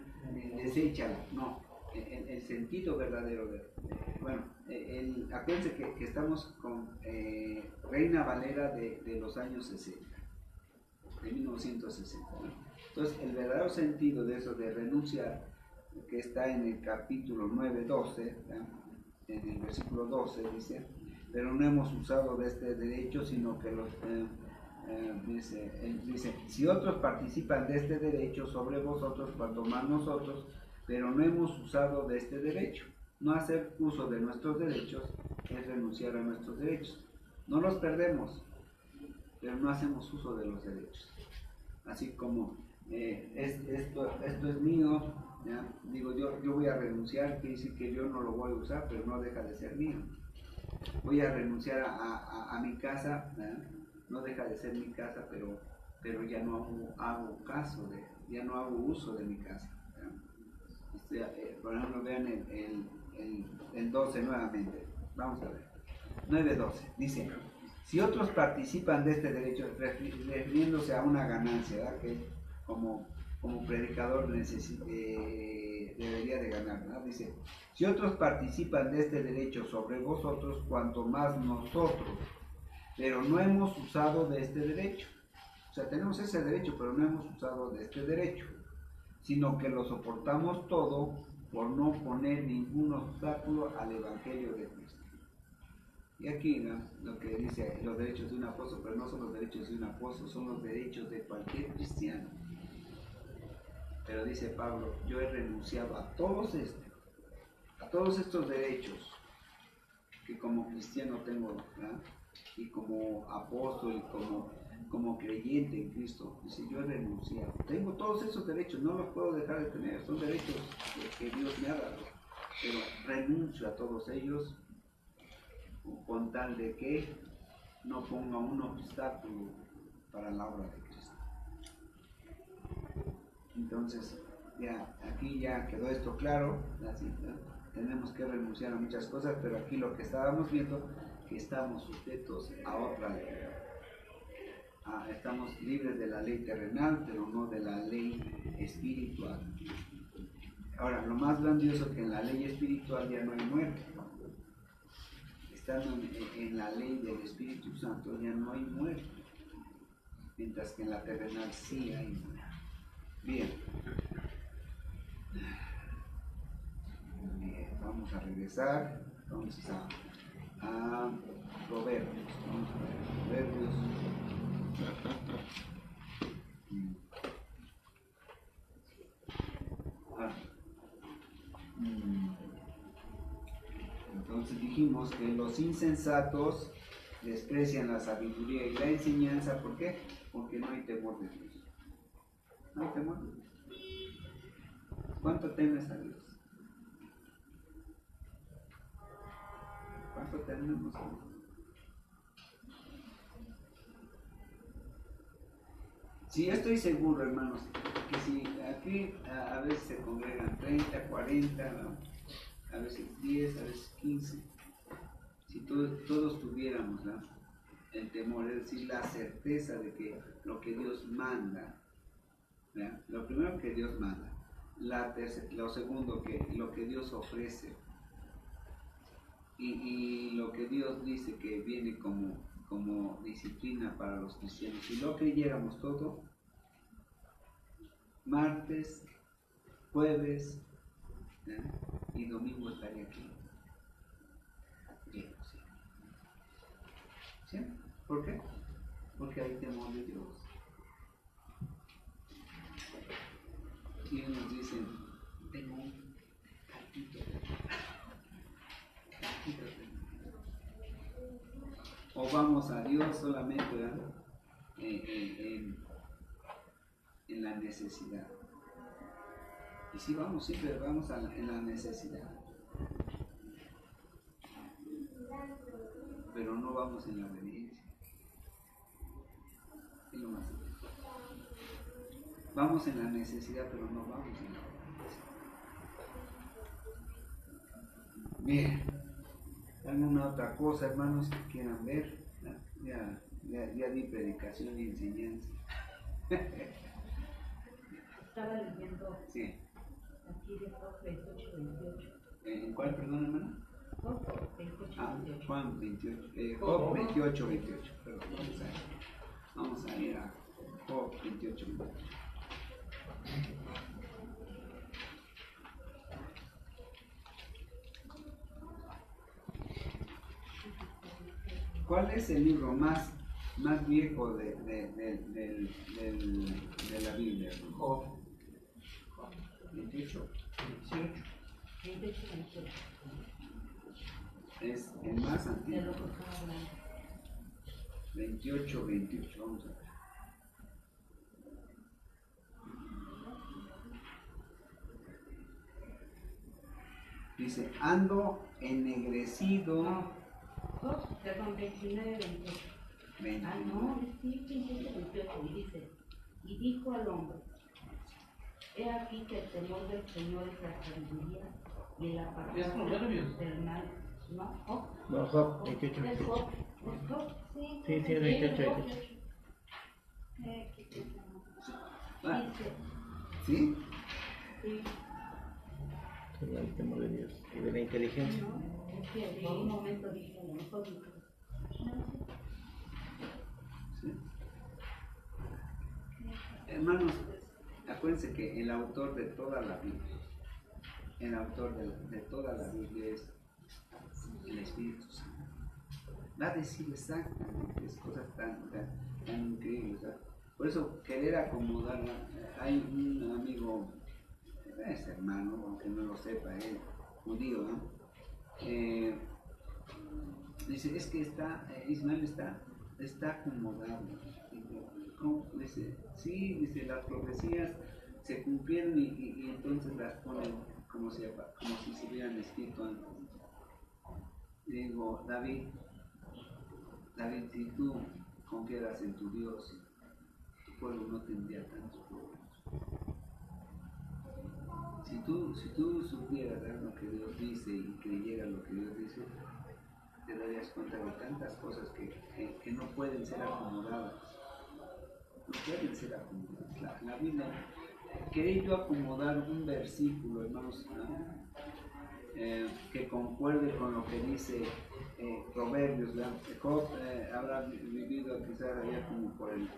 deséchala. No, el sentido verdadero bueno, acuérdense que estamos con Reina Valera de los años 60, de 1960, ¿no? Entonces, el verdadero sentido de eso de renunciar, que está en el capítulo 9:12, en el versículo 12, dice, pero no hemos usado de este derecho, sino que dice, si otros participan de este derecho sobre vosotros, cuanto más nosotros, pero no hemos usado de este derecho. No hacer uso de nuestros derechos es renunciar a nuestros derechos. No los perdemos, pero no hacemos uso de los derechos. Así como esto es mío, ¿ya? Digo yo voy a renunciar, que dice que yo no lo voy a usar, pero no deja de ser mío. Voy a renunciar a mi casa, ¿ya? No deja de ser mi casa, pero ya no hago caso ya no hago uso de mi casa, ¿ya? Por ejemplo, vean el 12 nuevamente, vamos a ver, 9:12, dice, si otros participan de este derecho, refiriéndose a una ganancia, ¿verdad? Que como predicador debería de ganar, ¿verdad? Dice, si otros participan de este derecho sobre vosotros, cuanto más nosotros, pero no hemos usado de este derecho. O sea, tenemos ese derecho, pero no hemos usado de este derecho, sino que lo soportamos todo por no poner ningún obstáculo al Evangelio de Cristo. Y aquí, ¿no? Lo que dice los derechos de un apóstol, pero no son los derechos de un apóstol, son los derechos de cualquier cristiano. Pero dice Pablo, yo he renunciado a todos estos derechos que como cristiano tengo, ¿verdad? Y como apóstol y como creyente en Cristo. Dice, yo he renunciado. Tengo todos esos derechos, no los puedo dejar de tener, son derechos que Dios me ha dado. Pero renuncio a todos ellos con tal de que no ponga un obstáculo para la obra de Cristo. Entonces, aquí ya quedó esto claro, así, ¿no? Tenemos que renunciar a muchas cosas, pero aquí lo que estábamos viendo, que estamos sujetos a otra ley. Estamos libres de la ley terrenal, pero no de la ley espiritual. Ahora, lo más grandioso que en la ley espiritual ya no hay muerte. Estando en la ley del Espíritu Santo ya no hay muerte, mientras que en la terrenal sí hay muerte. Bien. Vamos a regresar, vamos a Proverbios. Vamos a ver Proverbios. Entonces dijimos que los insensatos desprecian la sabiduría y la enseñanza. ¿Por qué? Porque no hay temor de Dios. No hay temor de Dios. ¿Cuánto temes a Dios? ¿Cuánto tememos a Dios? Sí, yo estoy seguro, hermanos, que si aquí a veces se congregan 30, 40, ¿no? A veces 10, a veces 15. Si todos tuviéramos el temor, es decir, la certeza de que lo que Dios manda, ¿verdad? Lo primero que Dios manda, lo segundo que lo que Dios ofrece, y lo que Dios dice que viene como disciplina para los cristianos. Si lo creyéramos todo, martes, jueves, ¿eh? Y domingo estaría aquí. Lleno, sí. ¿Sí? ¿Por qué? Porque hay temor de Dios. Y nos dicen, tengo un tantito. O vamos a Dios solamente, ¿verdad? En la necesidad. Y si vamos, siempre vamos en la necesidad. Pero no vamos en la obediencia. Es lo más importante. Vamos en la necesidad, pero no vamos en la obediencia. Bien. ¿Alguna otra cosa, hermanos, que quieran ver? Ya di predicación y enseñanza. Estaba leyendo Sí. aquí de Job 28, 28. ¿En cuál, perdón, hermano? Job 28, 28. Juan 28. Job 28, 28. Perdón, vamos a ir a Job 28, 28. ¿Cuál es el libro más viejo de la Biblia? Job 28. 18. 28, 28. Es el más De antiguo. lo que estaba hablando. 28, 28. Vamos a ver. Dice, ando ennegrecido. No. Job, perdón, 29, 28. Ah, no, sí, 28, 28. Y dice, y dijo al hombre, he aquí que el temor del Señor es la sabiduría y el apartamiento del mal. ¿No? Job. No, Job 28, ¿Es 28. Job? ¿Es Job? Sí, sí, es 28, 28. Ah, Dice, ¿sí? sí, El temor de Dios y de la inteligencia. no, es que por un momento dije, a lo mejor dijo, ¿Sí? Hermanos, acuérdense que el autor de toda la Biblia, el autor de toda la Biblia es el Espíritu Santo. Va a decir exactamente, es cosas tan increíbles, ¿verdad? Por eso querer acomodar, hay un amigo, es hermano, aunque no lo sepa, judío, ¿no? Dice, es que Ismael está acomodado. ¿Cómo? Dice, sí, dice, las profecías se cumplieron y entonces las ponen como si se hubieran escrito antes. Digo, David, si tú confiaras en tu Dios, tu pueblo no tendría tantos problemas. Si tú supieras lo que Dios dice y creyeras lo que Dios dice, te darías cuenta de tantas cosas que no pueden ser acomodadas. No pueden ser acomodadas. La Biblia, quería yo acomodar un versículo, hermanos, que concuerde con lo que dice Proverbios. Job habrá vivido quizás allá como por el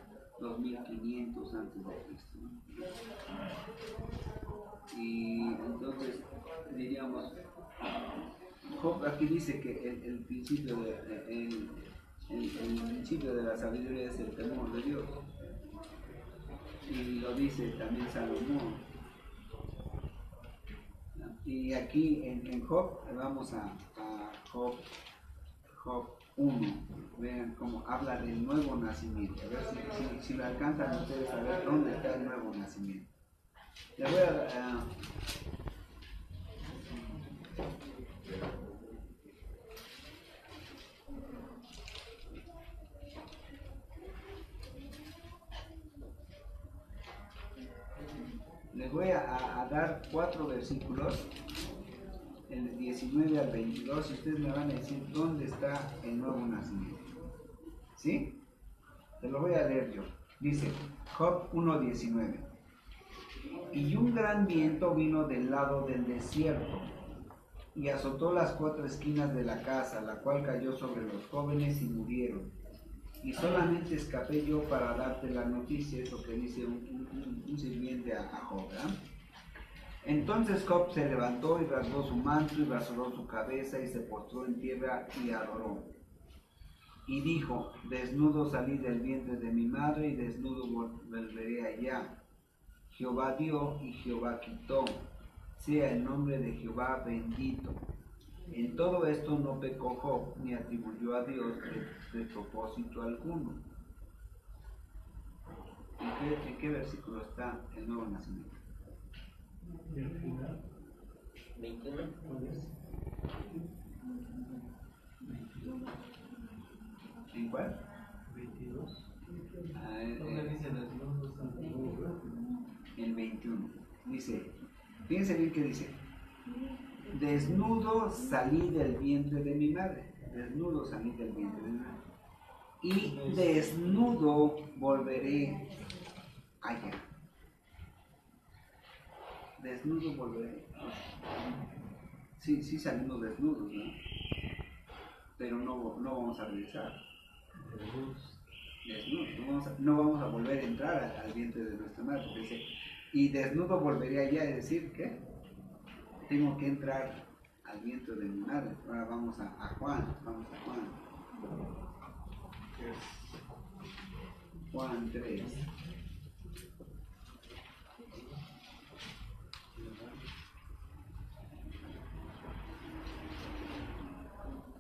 2500 antes de Cristo, ¿no? Y entonces diríamos, Job aquí dice que el principio de la sabiduría es el temor de Dios, y lo dice también Salomón. Y aquí en Job, vamos a Job 1, vean cómo habla del nuevo nacimiento. A ver si lo alcanzan ustedes a ver dónde está el nuevo nacimiento. Les voy a dar 4 versículos, el 19 al 22 y ustedes me van a decir dónde está el nuevo nacimiento. ¿Sí? Te lo voy a leer yo. Dice Job 1:19. Y un gran viento vino del lado del desierto y azotó las 4 esquinas de la casa, la cual cayó sobre los jóvenes y murieron. Y solamente escapé yo para darte la noticia, es lo que dice un sirviente a Job, ¿verdad? Entonces Job se levantó y rasgó su manto y rasuró su cabeza y se postró en tierra y adoró. Y dijo, desnudo salí del vientre de mi madre y desnudo volveré allá. Jehová dio y Jehová quitó, sea el nombre de Jehová bendito. En todo esto no pecó Job ni atribuyó a Dios de propósito alguno. ¿En qué versículo está el nuevo nacimiento? Y al final, 21. ¿cuál es? ¿En cuál? 22. ¿Dónde dice desnudos El 21. Dice, fíjense bien que dice, desnudo salí del vientre de mi madre. Desnudo salí del vientre de mi madre. Y desnudo volveré allá. Desnudo volveré. Sí salimos desnudos, ¿no? Pero no vamos a regresar. Desnudo. No vamos a volver a entrar al vientre de nuestra madre. Dice, y desnudo volveré allá, es decir, que tengo que entrar al vientre de mi madre. Ahora vamos a Juan. Vamos a Juan. Juan 3.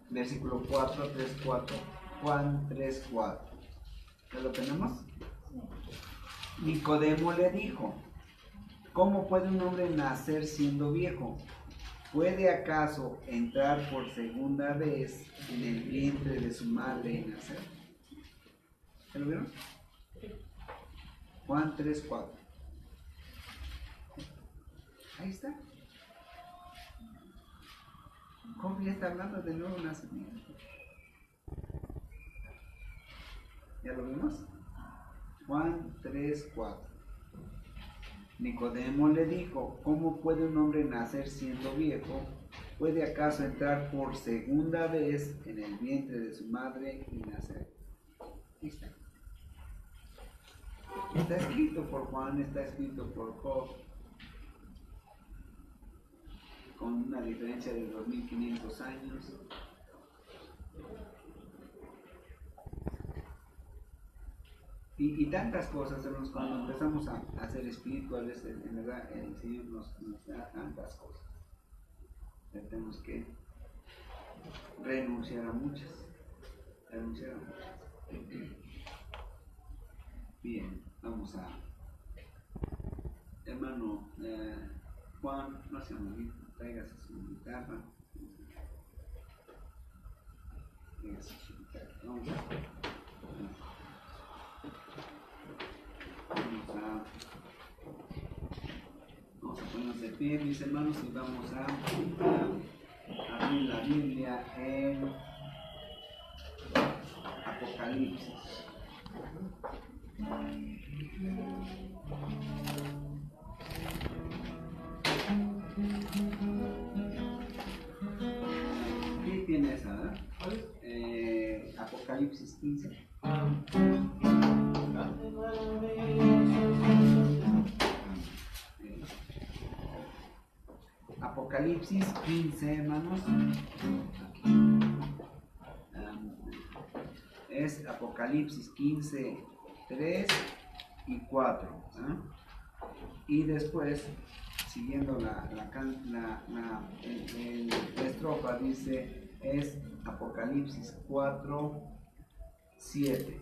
Versículo 4, 3, 4. Juan 3, 4. ¿Ya lo tenemos? Nicodemo le dijo, ¿cómo puede un hombre nacer siendo viejo? ¿Puede acaso entrar por segunda vez en el vientre de su madre y nacer? ¿Se lo vieron? Juan 3, 4. Ahí está. ¿Cómo ya está hablando de nuevo nacimiento? ¿Ya lo vimos? Juan 3, 4. Nicodemo le dijo, ¿cómo puede un hombre nacer siendo viejo? ¿Puede acaso entrar por segunda vez en el vientre de su madre y nacer? Ahí está. Está escrito por Juan, está escrito por Job, con una diferencia de 2500 años. Y tantas cosas, hermanos, cuando empezamos a ser espirituales, en verdad el Señor nos da tantas cosas. Ya tenemos que renunciar a muchas. Bien, vamos a... Hermano Juan, no se me tráigase su guitarra. Vamos a ponernos de pie, mis hermanos, y vamos a abrir la Biblia en Apocalipsis. ¿Qué tiene esa, verdad? Apocalipsis 15. Apocalipsis 15, hermanos. Es Apocalipsis 15, 3 y 4. Y después, siguiendo la estrofa, dice, es Apocalipsis 4, 7.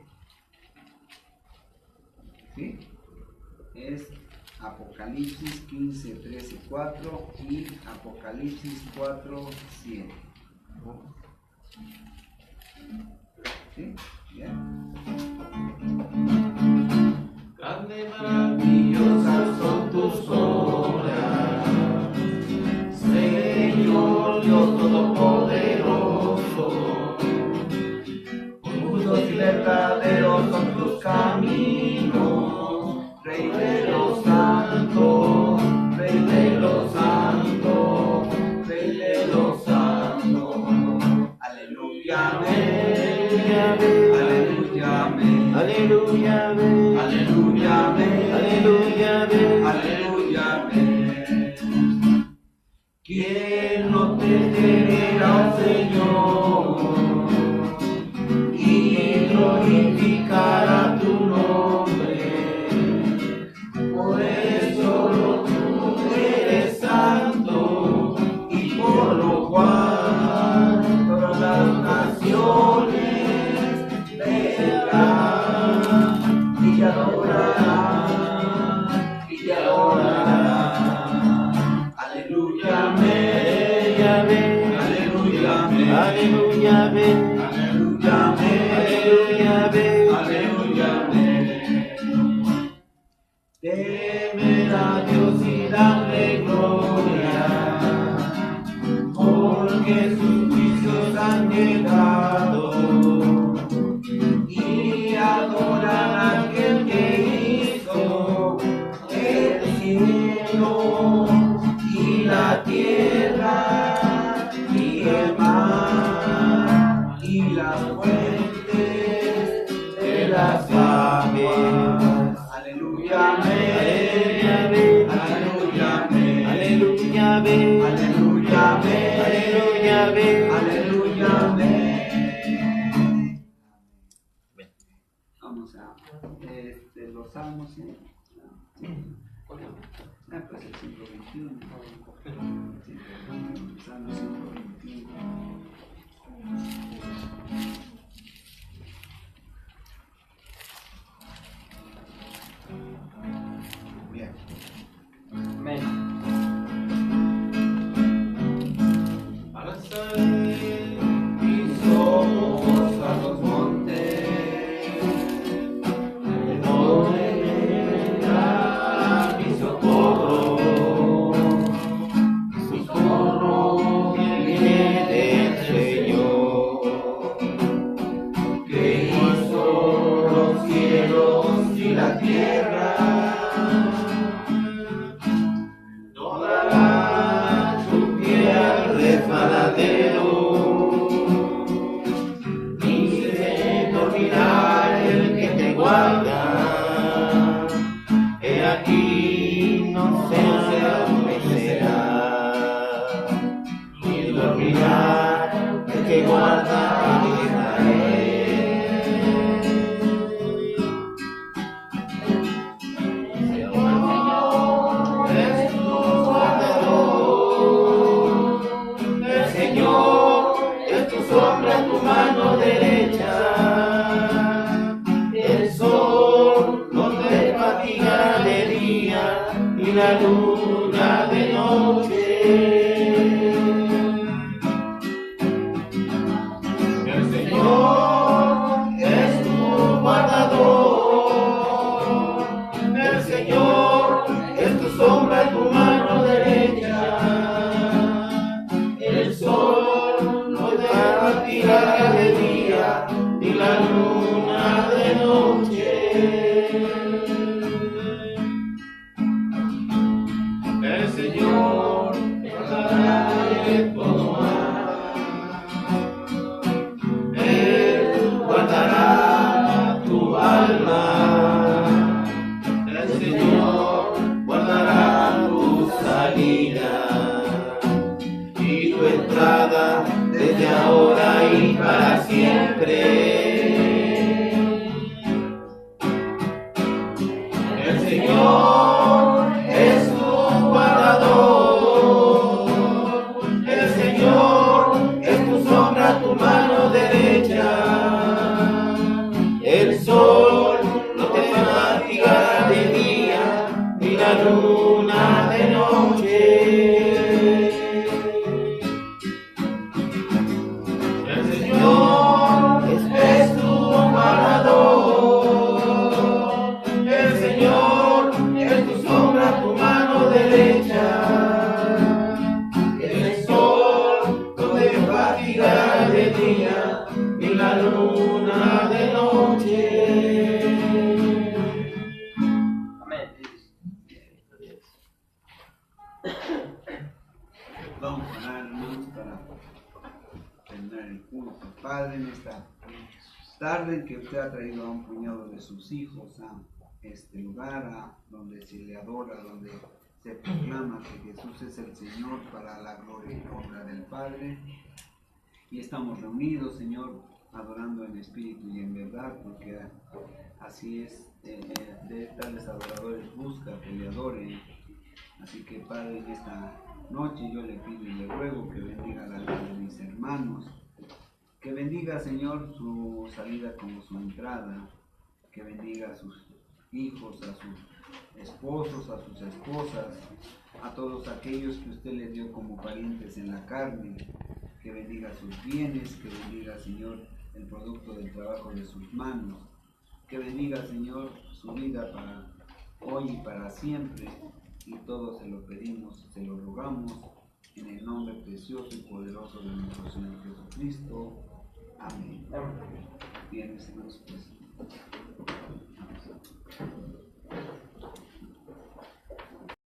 ¿Sí? Es Apocalipsis 15, 3 y 4 y Apocalipsis 4, 7. ¿Sí? ¿Bien? Grande, maravillosas son tus obras, Señor Dios Todopoderoso, justos y verdaderos son tus caminos, Rey de los santos, Rey de los santos, Rey de los santos. Aleluya, amén, aleluya, amén, aleluya, amén, aleluya, amén, aleluya, amén, aleluya, amén. ¿Quién no te temerá, Señor, y glorificará tu nombre? Por eso tú eres santo, y por lo cual todas las naciones vendrán y te adorarán, y te adorarán. Aleluya, amén, aleluya, amén, aleluya, amén, aleluya, amén, aleluya, amén, aleluya, amén. Temer a Dios y darle gloria, porque sus juicios han llegado, y adorar a aquel que hizo el cielo y la tierra y el mar y las fuentes de las aguas. Aleluya, amén, aleluya, amén, aleluya, amén, aleluya, amén, aleluya, amén, aleluya, amén. Vamos a los salmos. Pues el 121. Salmo 121. Bien. Amén. Alzaré mis ojos a los montes, ¿de dónde vendrá mi socorro? Mi socorro viene del Señor, que hizo los cielos y la tierra. No dará su pie al resbaladero, ni se dormirá el que te guarda. He aquí no se adormecerá, ni dormirá el que guarda a Israel. Tu mano derecha, el sol no te fatigará de día y la luna de noche. El Señor es tu guardador, el Señor es tu sombra, tu mano derecha, el sol no te fatigará de día y la luna de noche. El Señor te guardará de todo mal, Él guardará tu alma, el Señor guardará tu salida y tu entrada desde ahora y para siempre. El Señor es tu guardador, el Señor es tu sombra, tu mano derecha. El sol no te fatigará de día ni la luna de noche. El Señor es tu guardador, el Señor es tu sombra, tu mano derecha. El sol no día y la luna de noche. Amén. Vamos a orar, hermanos, para terminar el culto. Padre, en esta tarde en que usted ha traído a un puñado de sus hijos a este lugar, donde se le adora, donde se proclama que Jesús es el Señor para la gloria y honra del Padre. Y estamos reunidos, Señor, adorando en espíritu y en verdad, porque así es, de tales adoradores busca que le adoren. Así que, Padre, en esta noche yo le pido y le ruego que bendiga la vida de mis hermanos, que bendiga, Señor, su salida como su entrada, que bendiga a sus hijos, a sus esposos, a sus esposas, a todos aquellos que usted les dio como parientes en la carne, que bendiga sus bienes, que bendiga, Señor, el producto del trabajo de sus manos, que bendiga, Señor, su vida para hoy y para siempre, y todo se lo pedimos, se lo rogamos, en el nombre precioso y poderoso de nuestro Señor Jesucristo. Amén. Bien, mis hermanos, pues.